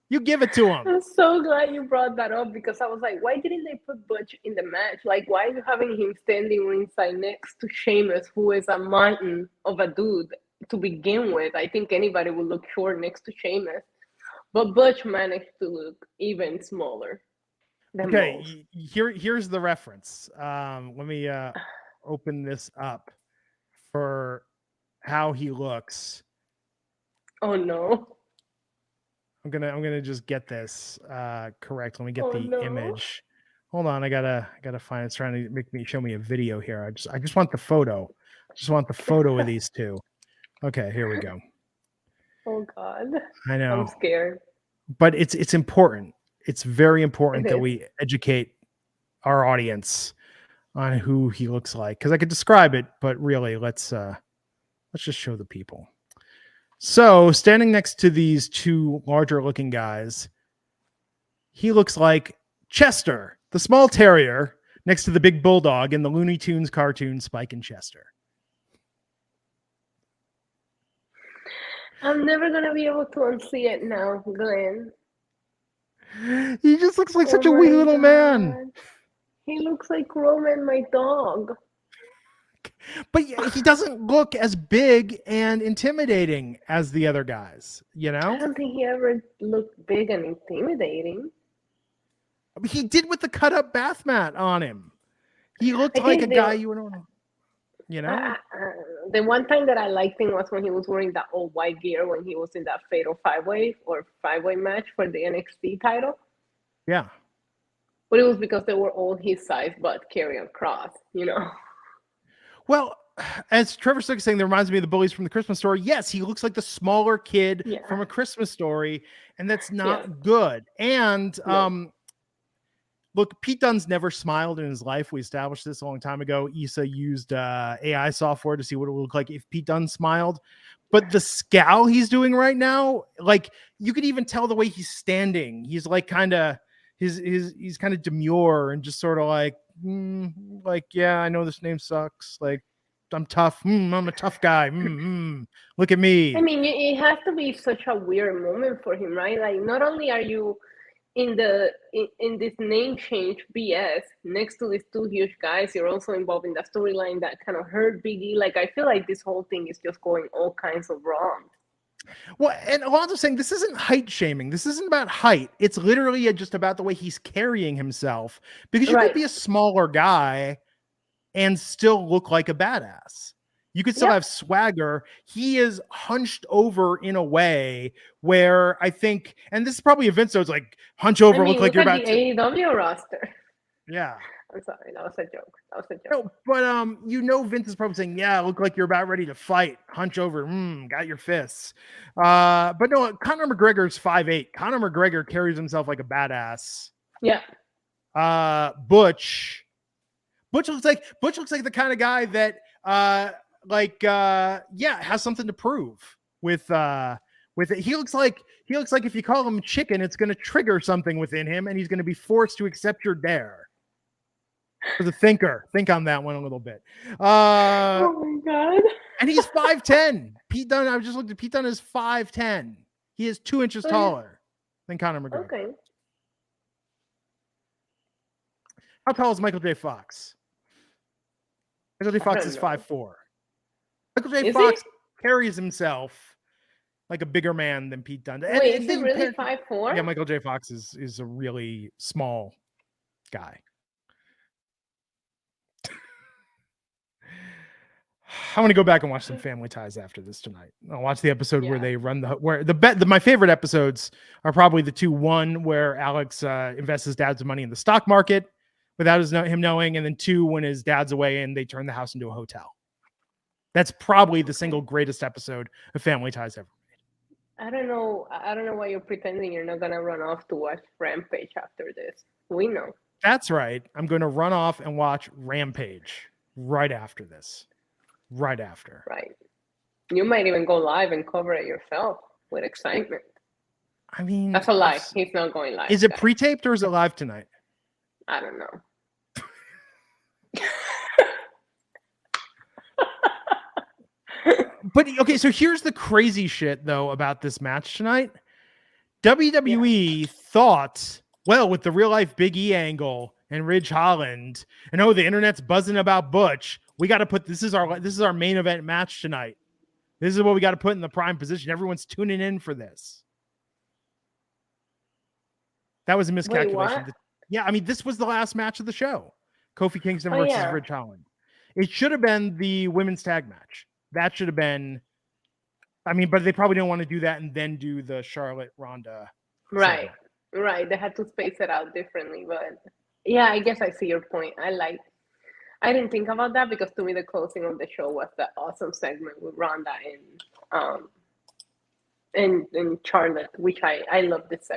You give it to him. I'm so glad you brought that up, because I was like, why didn't they put Butch in the match? Like, why are you having him standing ringside next to Sheamus, who is a mountain of a dude to begin with? I think anybody would look short next to Sheamus. But Butch managed to look even smaller. Okay, here's the reference. Let me open this up for how he looks. Oh no! I'm gonna just get this correct. Let me get the image. Hold on, I gotta find. It's trying to show me a video here. I just want the photo. I just want the photo of these two. Okay, here we go. Oh God! I know. I'm scared. But it's important. It's very important that we educate our audience on who he looks like, because I could describe it, but really let's just show the people. So standing next to these two larger looking guys, he looks like Chester, the small terrier, next to the big bulldog in the Looney Tunes cartoon Spike and Chester. I'm never gonna be able to unsee it now, Glenn. He just looks like such a wee little man. He looks like Roman, my dog. But he doesn't look as big and intimidating as the other guys, I don't think he ever looked big and intimidating. He did with the cut up bath mat on him. He looked like a guy you would know. The one time that I liked him was when he was wearing that old white gear when he was in that fatal five-way match for the NXT title. Yeah. But it was because they were all his size but carrying cross, Well, as Trevor Stook is saying, that reminds me of the bullies from the Christmas Story. Yes, he looks like the smaller kid from A Christmas Story, and that's not good. And look, Pete Dunne's never smiled in his life. We established this a long time ago. Issa used AI software to see what it would look like if Pete Dunne smiled. But the scowl he's doing right now, like you could even tell the way he's standing. He's like kind of he's kind of demure and just sort of like, yeah, I know this name sucks. Like I'm tough. I'm a tough guy. Look at me. I mean, it has to be such a weird moment for him, right? Like not only are you in this name change BS next to these two huge guys, you're also involved in the storyline that kind of hurt Biggie. Like I feel like this whole thing is just going all kinds of wrong. Well, and Alonzo's saying this isn't height shaming. This isn't about height. It's literally just about the way he's carrying himself, because you could be a smaller guy and still look like a badass. You could still have swagger. He is hunched over in a way where I think, and this is probably a Vince, so it's like hunch over, look like you're about to. AEW roster. Yeah. I'm sorry, that was a joke. No, but Vince is probably saying, yeah, look like you're about ready to fight. Hunch over, got your fists. But no, Conor McGregor's 5'8". Conor McGregor carries himself like a badass. Yeah. Butch looks like the kind of guy that has something to prove with it. He looks like if you call him chicken, it's going to trigger something within him, and he's going to be forced to accept your dare. As a thinker, think on that one a little bit. Oh my God! And he's 5'10". Pete Dunne. I just looked at Pete Dunne is 5'10". He is 2 inches taller than Conor McGregor. Okay. How tall is Michael J. Fox? Michael J. Fox is 5'4". Michael J. Fox carries himself like a bigger man than Pete Dunne. Wait, is he really 5'4"? Yeah, Michael J. Fox is a really small guy. I'm gonna go back and watch some Family Ties after this tonight. I'll watch the episode where Yeah. they run my favorite episodes are probably the two. One where Alex invests his dad's money in the stock market without him knowing, and then two when his dad's away and they turn the house into a hotel. That's probably the single greatest episode of Family Ties ever. I don't know why you're pretending you're not gonna run off to watch Rampage after this. We know. That's right. I'm going to run off and watch Rampage right after this. Right after. Right. You might even go live and cover it yourself with excitement. I mean, that's a lie. He's not going live. Is it pre-taped or is it live tonight? I don't know. But okay, so here's the crazy shit though about this match tonight. WWE thought, well, with the real life Big E angle and Ridge Holland, and the internet's buzzing about Butch, we got to put this is our main event match tonight. This is what we got to put in the prime position. Everyone's tuning in for this. That was a miscalculation. Yeah, I mean, this was the last match of the show. Kofi Kingston versus Ridge Holland. It should have been the women's tag match. That should have been, I mean, but they probably don't want to do that and then do the Charlotte Ronda. Right. Right. They had to space it out differently. But yeah, I guess I see your point. I didn't think about that because to me the closing of the show was the awesome segment with Ronda and Charlotte, which I love this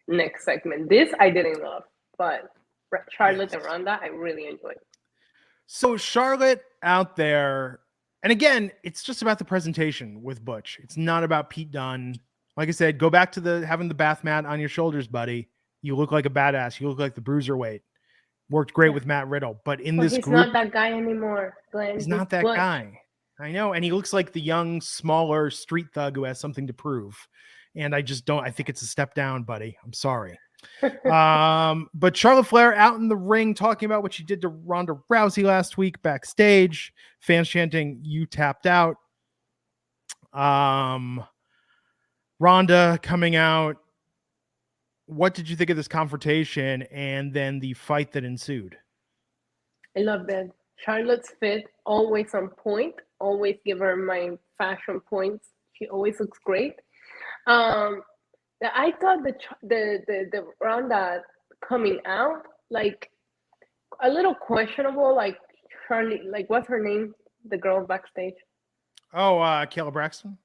next segment. This I didn't love, but Charlotte and Ronda I really enjoyed. So Charlotte out there. And again, it's just about the presentation with Butch. It's not about Pete Dunne. Like I said, go back to having the bath mat on your shoulders, buddy. You look like a badass. You look like the bruiserweight. Worked great with Matt Riddle. But this he's group... not that guy anymore, Glenn. He's not that guy. I know. And he looks like the young, smaller street thug who has something to prove. And I just don't... I think it's a step down, buddy. I'm sorry. But Charlotte Flair out in the ring talking about what she did to Ronda Rousey last week backstage. Fans chanting, "You tapped out." Ronda coming out. What did you think of this confrontation and then the fight that ensued? I love that. Charlotte's fit, always on point. Always give her my fashion points. She always looks great. I thought the Ronda coming out like a little questionable. Like Charlie, like what's her name? The girl backstage. Oh, Kayla Braxton.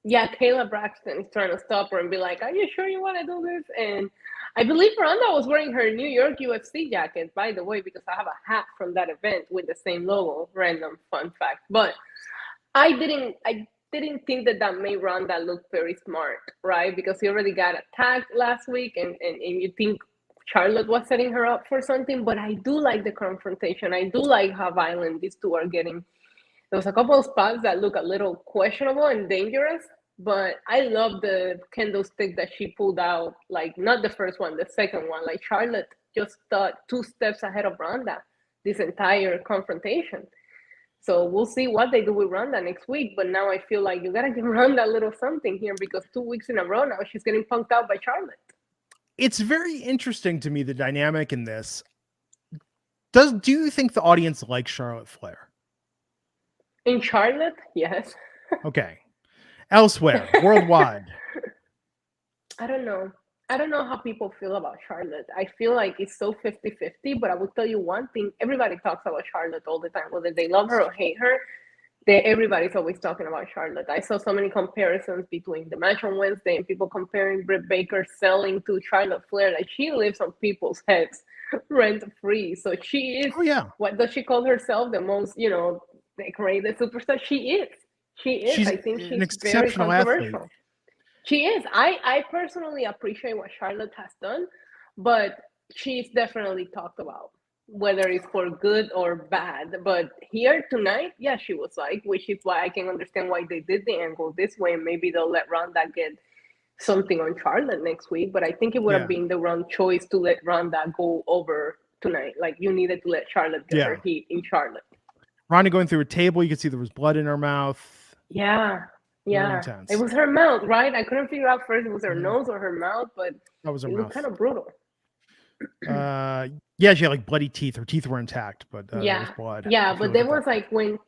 Yeah, Kayla Braxton is trying to stop her and be like, "Are you sure you want to do this?" And I believe Ronda was wearing her New York UFC jacket, by the way, because I have a hat from that event with the same logo. Random fun fact, but I didn't think that made Ronda look very smart, right? Because he already got attacked last week, and you think Charlotte was setting her up for something. But I do like the confrontation. I do like how violent these two are getting. There was a couple of spots that look a little questionable and dangerous, but I love the kendo stick that she pulled out. Like not the first one, the second one. Like Charlotte just thought 2 steps ahead of Ronda this entire confrontation. So we'll see what they do with Ronda next week. But now I feel like you got to give Ronda a little something here because 2 weeks in a row now she's getting punked out by Charlotte. It's very interesting to me, the dynamic in this. Do you think the audience likes Charlotte Flair? In Charlotte, yes. Okay. Elsewhere, worldwide. I don't know. I don't know how people feel about Charlotte. I feel like it's so 50-50, but I will tell you one thing. Everybody talks about Charlotte all the time, whether they love her or hate her. Everybody's always talking about Charlotte. I saw so many comparisons between the match on Wednesday and people comparing Britt Baker selling to Charlotte Flair. Like she lives on people's heads rent-free. So she is, what does she call herself? The most, decorated superstar? She is. I think she's an exceptional very controversial. athlete. She is. I personally appreciate what Charlotte has done, but she's definitely talked about, whether it's for good or bad. But here tonight, yeah, she was like, which is why I can understand why they did the angle this way. And maybe they'll let Ronda get something on Charlotte next week. But I think it would have been the wrong choice to let Ronda go over tonight. Like you needed to let Charlotte get her heat in Charlotte. Ronda going through a table, you could see there was blood in her mouth. Yeah. It was her mouth, right? I couldn't figure out first if it was her nose or her mouth, but that was her it mouth. looked kind of brutal. Yeah, she had like bloody teeth. Her teeth were intact, but there was blood. Yeah, but there was like when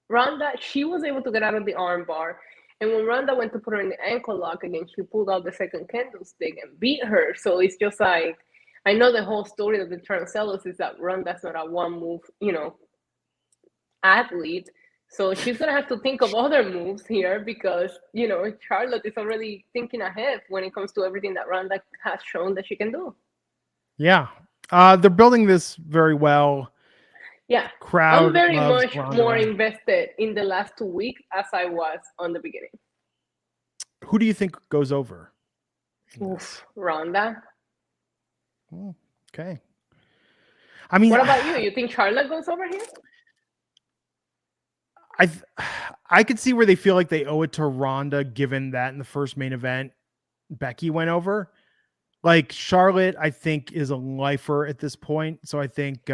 Ronda, she was able to get out of the armbar, and when Ronda went to put her in the ankle lock again, she pulled out the second candlestick and beat her. So it's just like, I know the whole story of the Transellos is that Ronda's not a one move, athlete. So she's gonna have to think of other moves here because Charlotte is already thinking ahead when it comes to everything that Ronda has shown that she can do. Yeah, they're building this very well. Yeah, Crowd I'm very loves much Ronda. more invested in the last 2 weeks as I was on the beginning. Who do you think goes over? Oof, Ronda. Okay. I mean, what about you? You think Charlotte goes over here? I could see where they feel like they owe it to Ronda, given that in the first main event, Becky went over. Like Charlotte, I think, is a lifer at this point. So I think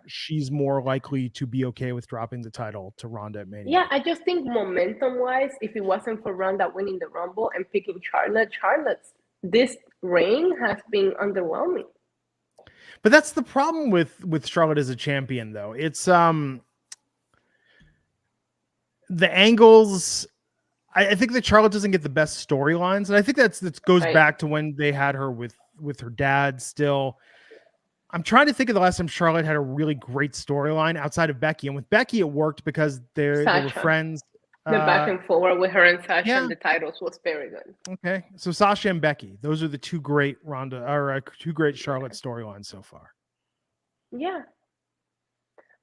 she's more likely to be okay with dropping the title to Ronda at Mania. Yeah, I just think momentum-wise, if it wasn't for Ronda winning the Rumble and picking Charlotte's this reign has been underwhelming. But that's the problem with Charlotte as a champion, though. It's the angles. I think that Charlotte doesn't get the best storylines, and I think that goes back to when they had her with her dad. Still, I'm trying to think of the last time Charlotte had a really great storyline outside of Becky, and with Becky it worked because they were friends. The back and forward with her and Sasha and the titles was very good. Okay, so Sasha and Becky, those are the two great two great Charlotte storylines so far. Yeah.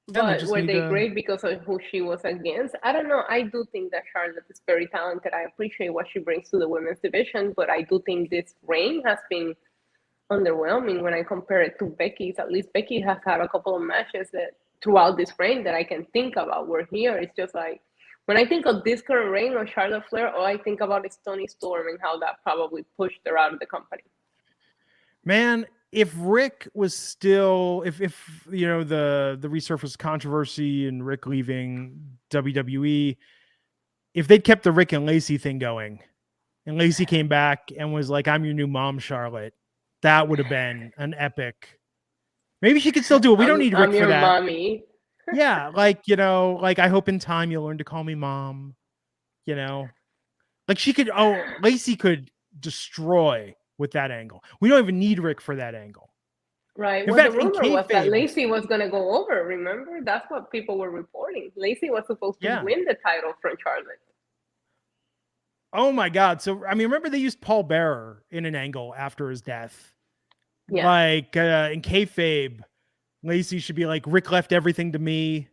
But were they great because of who she was against? I don't know. I do think that Charlotte is very talented. I appreciate what she brings to the women's division, but I do think this reign has been underwhelming when I compare it to Becky's. At least Becky has had a couple of matches that throughout this reign that I can think about. Where here it's just like, when I think of this current reign of Charlotte Flair, all I think about is Toni Storm and how that probably pushed her out of the company. Man, if Rick was still, if the resurfaced controversy and Rick leaving WWE, if they'd kept the Rick and Lacey thing going, and Lacey came back and was like, "I'm your new mom, Charlotte," that would have been an epic. Maybe she could still do it. We don't need Rick for that. Mommy. Yeah, like I hope in time you'll learn to call me mom. Like she could. Oh, Lacey could destroy with that angle. We don't even need Rick for that angle. Right. Well, the rumor was that Lacey was going to go over. Remember, that's what people were reporting. Lacey was supposed to win the title from Charlotte. Oh my God! So I mean, remember they used Paul Bearer in an angle after his death. Yeah. Like in kayfabe, Lacey should be like, Rick left everything to me.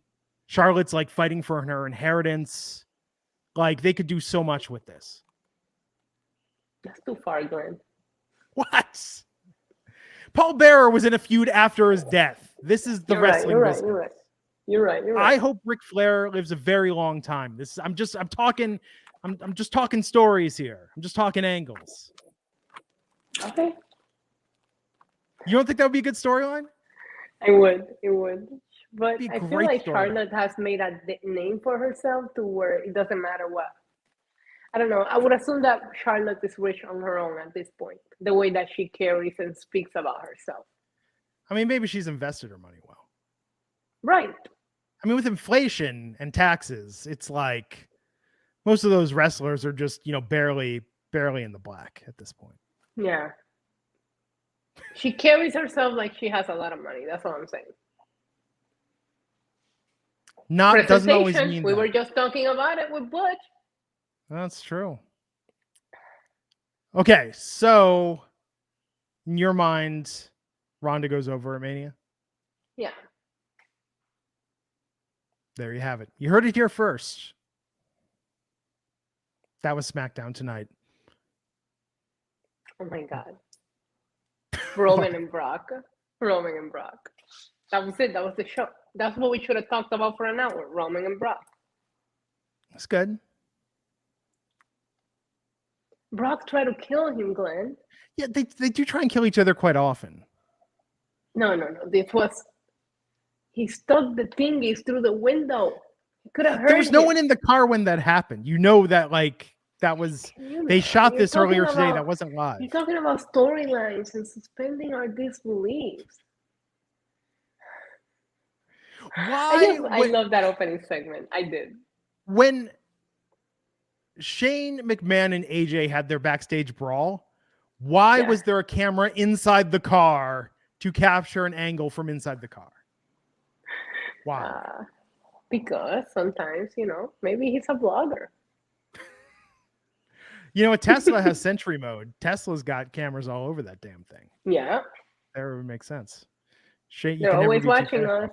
Charlotte's like fighting for her inheritance. Like they could do so much with this. That's too far, Glenn. What? Paul Bearer was in a feud after his death. This is the wrestling business. You're right. I hope Ric Flair lives a very long time. I'm just talking stories here. I'm just talking angles. Okay. You don't think that would be a good storyline? It would. But I feel like Charlotte has made a name for herself to where it doesn't matter what. I don't know. I would assume that Charlotte is rich on her own at this point, the way that she carries and speaks about herself. I mean, maybe she's invested her money well. Right. I mean, with inflation and taxes, it's like most of those wrestlers are just, barely in the black at this point. Yeah. She carries herself like she has a lot of money. That's all I'm saying. Doesn't always mean we were just talking about it with Butch. That's true. Okay, so in your mind, Ronda goes over at Mania? Yeah. There you have it. You heard it here first. That was SmackDown tonight. Oh my God. Roman and Brock. That was it. That was the show. That's what we should have talked about for an hour. Roman and Brock. That's good. Brock tried to kill him, Glenn. Yeah, they do try and kill each other quite often. No. He stuck the thingies through the window. He could have hurt There was no one in the car when that happened. That was they shot this earlier today. That wasn't live. You're talking about storylines and suspending our disbeliefs. I love that opening segment. I did. When Shane McMahon and AJ had their backstage brawl, why was there a camera inside the car to capture an angle from inside the car? Why? Because sometimes, maybe he's a vlogger. Tesla has Sentry mode. Tesla's got cameras all over that damn thing. Yeah. That would make sense. Shane, They're always watching us.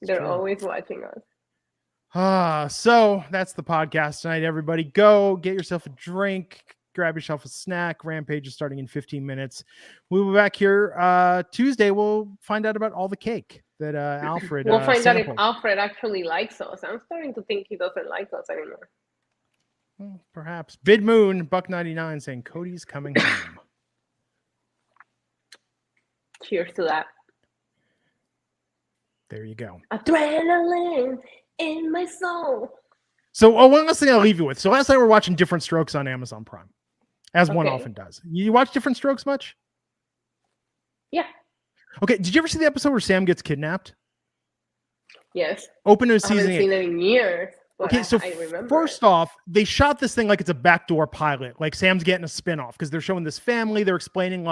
They're always watching us. So that's the podcast tonight, everybody. Go get yourself a drink, grab yourself a snack. Rampage is starting in 15 minutes. We'll be back here Tuesday. We'll find out about all the cake that Alfred We'll find sampled. out if Alfred actually likes us. I'm starting to think he doesn't like us anymore. Well, perhaps. Bid Moon, Buck99 saying Cody's coming home. Cheers to that. There you go. Adrenaline in my soul. So one last thing I'll leave you with. So last night we were watching Different Strokes on Amazon Prime, as one often does. You watch Different Strokes much? Yeah. Okay. Did you ever see the episode where Sam gets kidnapped? Yes. Open to season 8. I haven't seen it in years. Okay, so first off, they shot this thing like it's a backdoor pilot. Like Sam's getting a spinoff because they're showing this family. They're explaining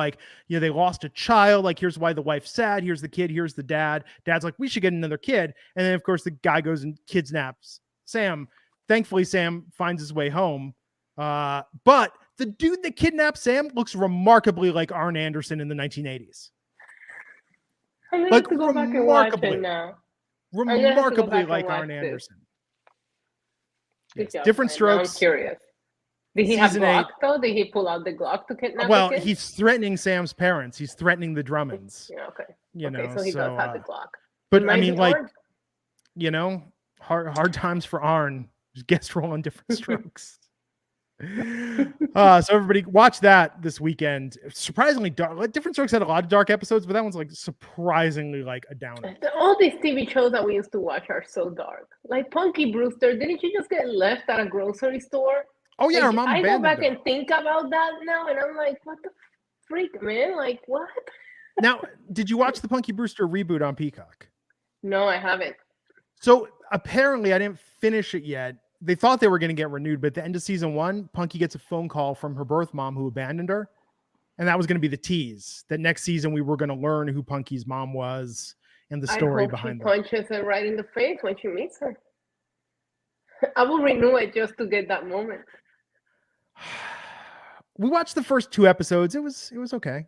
they lost a child. Like, here's why the wife's sad. Here's the kid. Here's the dad. Dad's like, we should get another kid. And then, of course, the guy goes and kidnaps Sam. Thankfully, Sam finds his way home. But the dude that kidnapped Sam looks remarkably like Arn Anderson in the 1980s. I'm going to have to go back and watch it now. Remarkably like Arn Anderson. Yes. Different Strokes. I'm curious. Did he have Glock though? Did he pull out the Glock to kidnap the kid? He's threatening Sam's parents. He's threatening the Drummonds. Yeah, okay. So he does have the Glock. But I mean, hard times for Arn. Guest role on Different Strokes. So everybody watch that this weekend. Surprisingly dark. Different Strokes had a lot of dark episodes, but that one's surprisingly a downer. All these TV shows that we used to watch are so dark. Like Punky Brewster, didn't you just get left at a grocery store? Oh yeah, her mom abandoned her. I go back and think about that now, and I'm like, what the freak, man? Like what? Now, did you watch the Punky Brewster reboot on Peacock? No, I haven't. So apparently, I didn't finish it yet. They thought they were going to get renewed, but at the end of season 1, Punky gets a phone call from her birth mom who abandoned her. And that was going to be the tease that next season we were going to learn who Punky's mom was and the story behind it. I hope she punches her right in the face when she meets her. I will renew it just to get that moment. We watched the first 2 episodes. It was okay.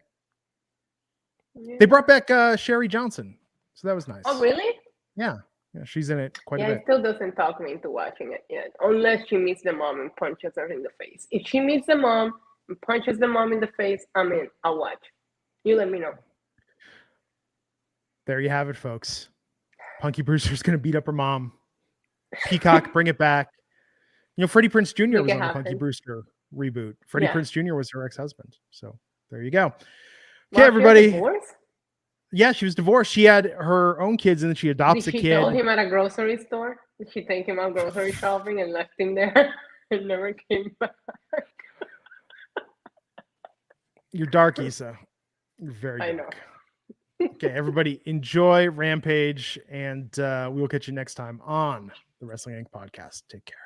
Yeah. They brought back Sherry Johnson. So that was nice. Oh, really? Yeah. Yeah, she's in it quite a bit. It still doesn't talk me into watching it yet, unless she meets the mom and punches her in the face. If she meets the mom and punches the mom in the face, I'm in. I'll watch. You let me know. There you have it, folks. Punky Brewster's going to beat up her mom. Peacock, bring it back. Freddie Prinze Jr. was on the Punky Brewster reboot. Freddie Prinze Jr. was her ex-husband. So there you go. Okay, everybody. Yeah, she was divorced. She had her own kids, and then she adopts a kid. Did she tell him at a grocery store? Did she take him out grocery shopping and left him there and never came back? You're dark, Issa. You're very dark. I know. Okay, everybody, enjoy Rampage, and we will catch you next time on the Wrestling Inc. podcast. Take care.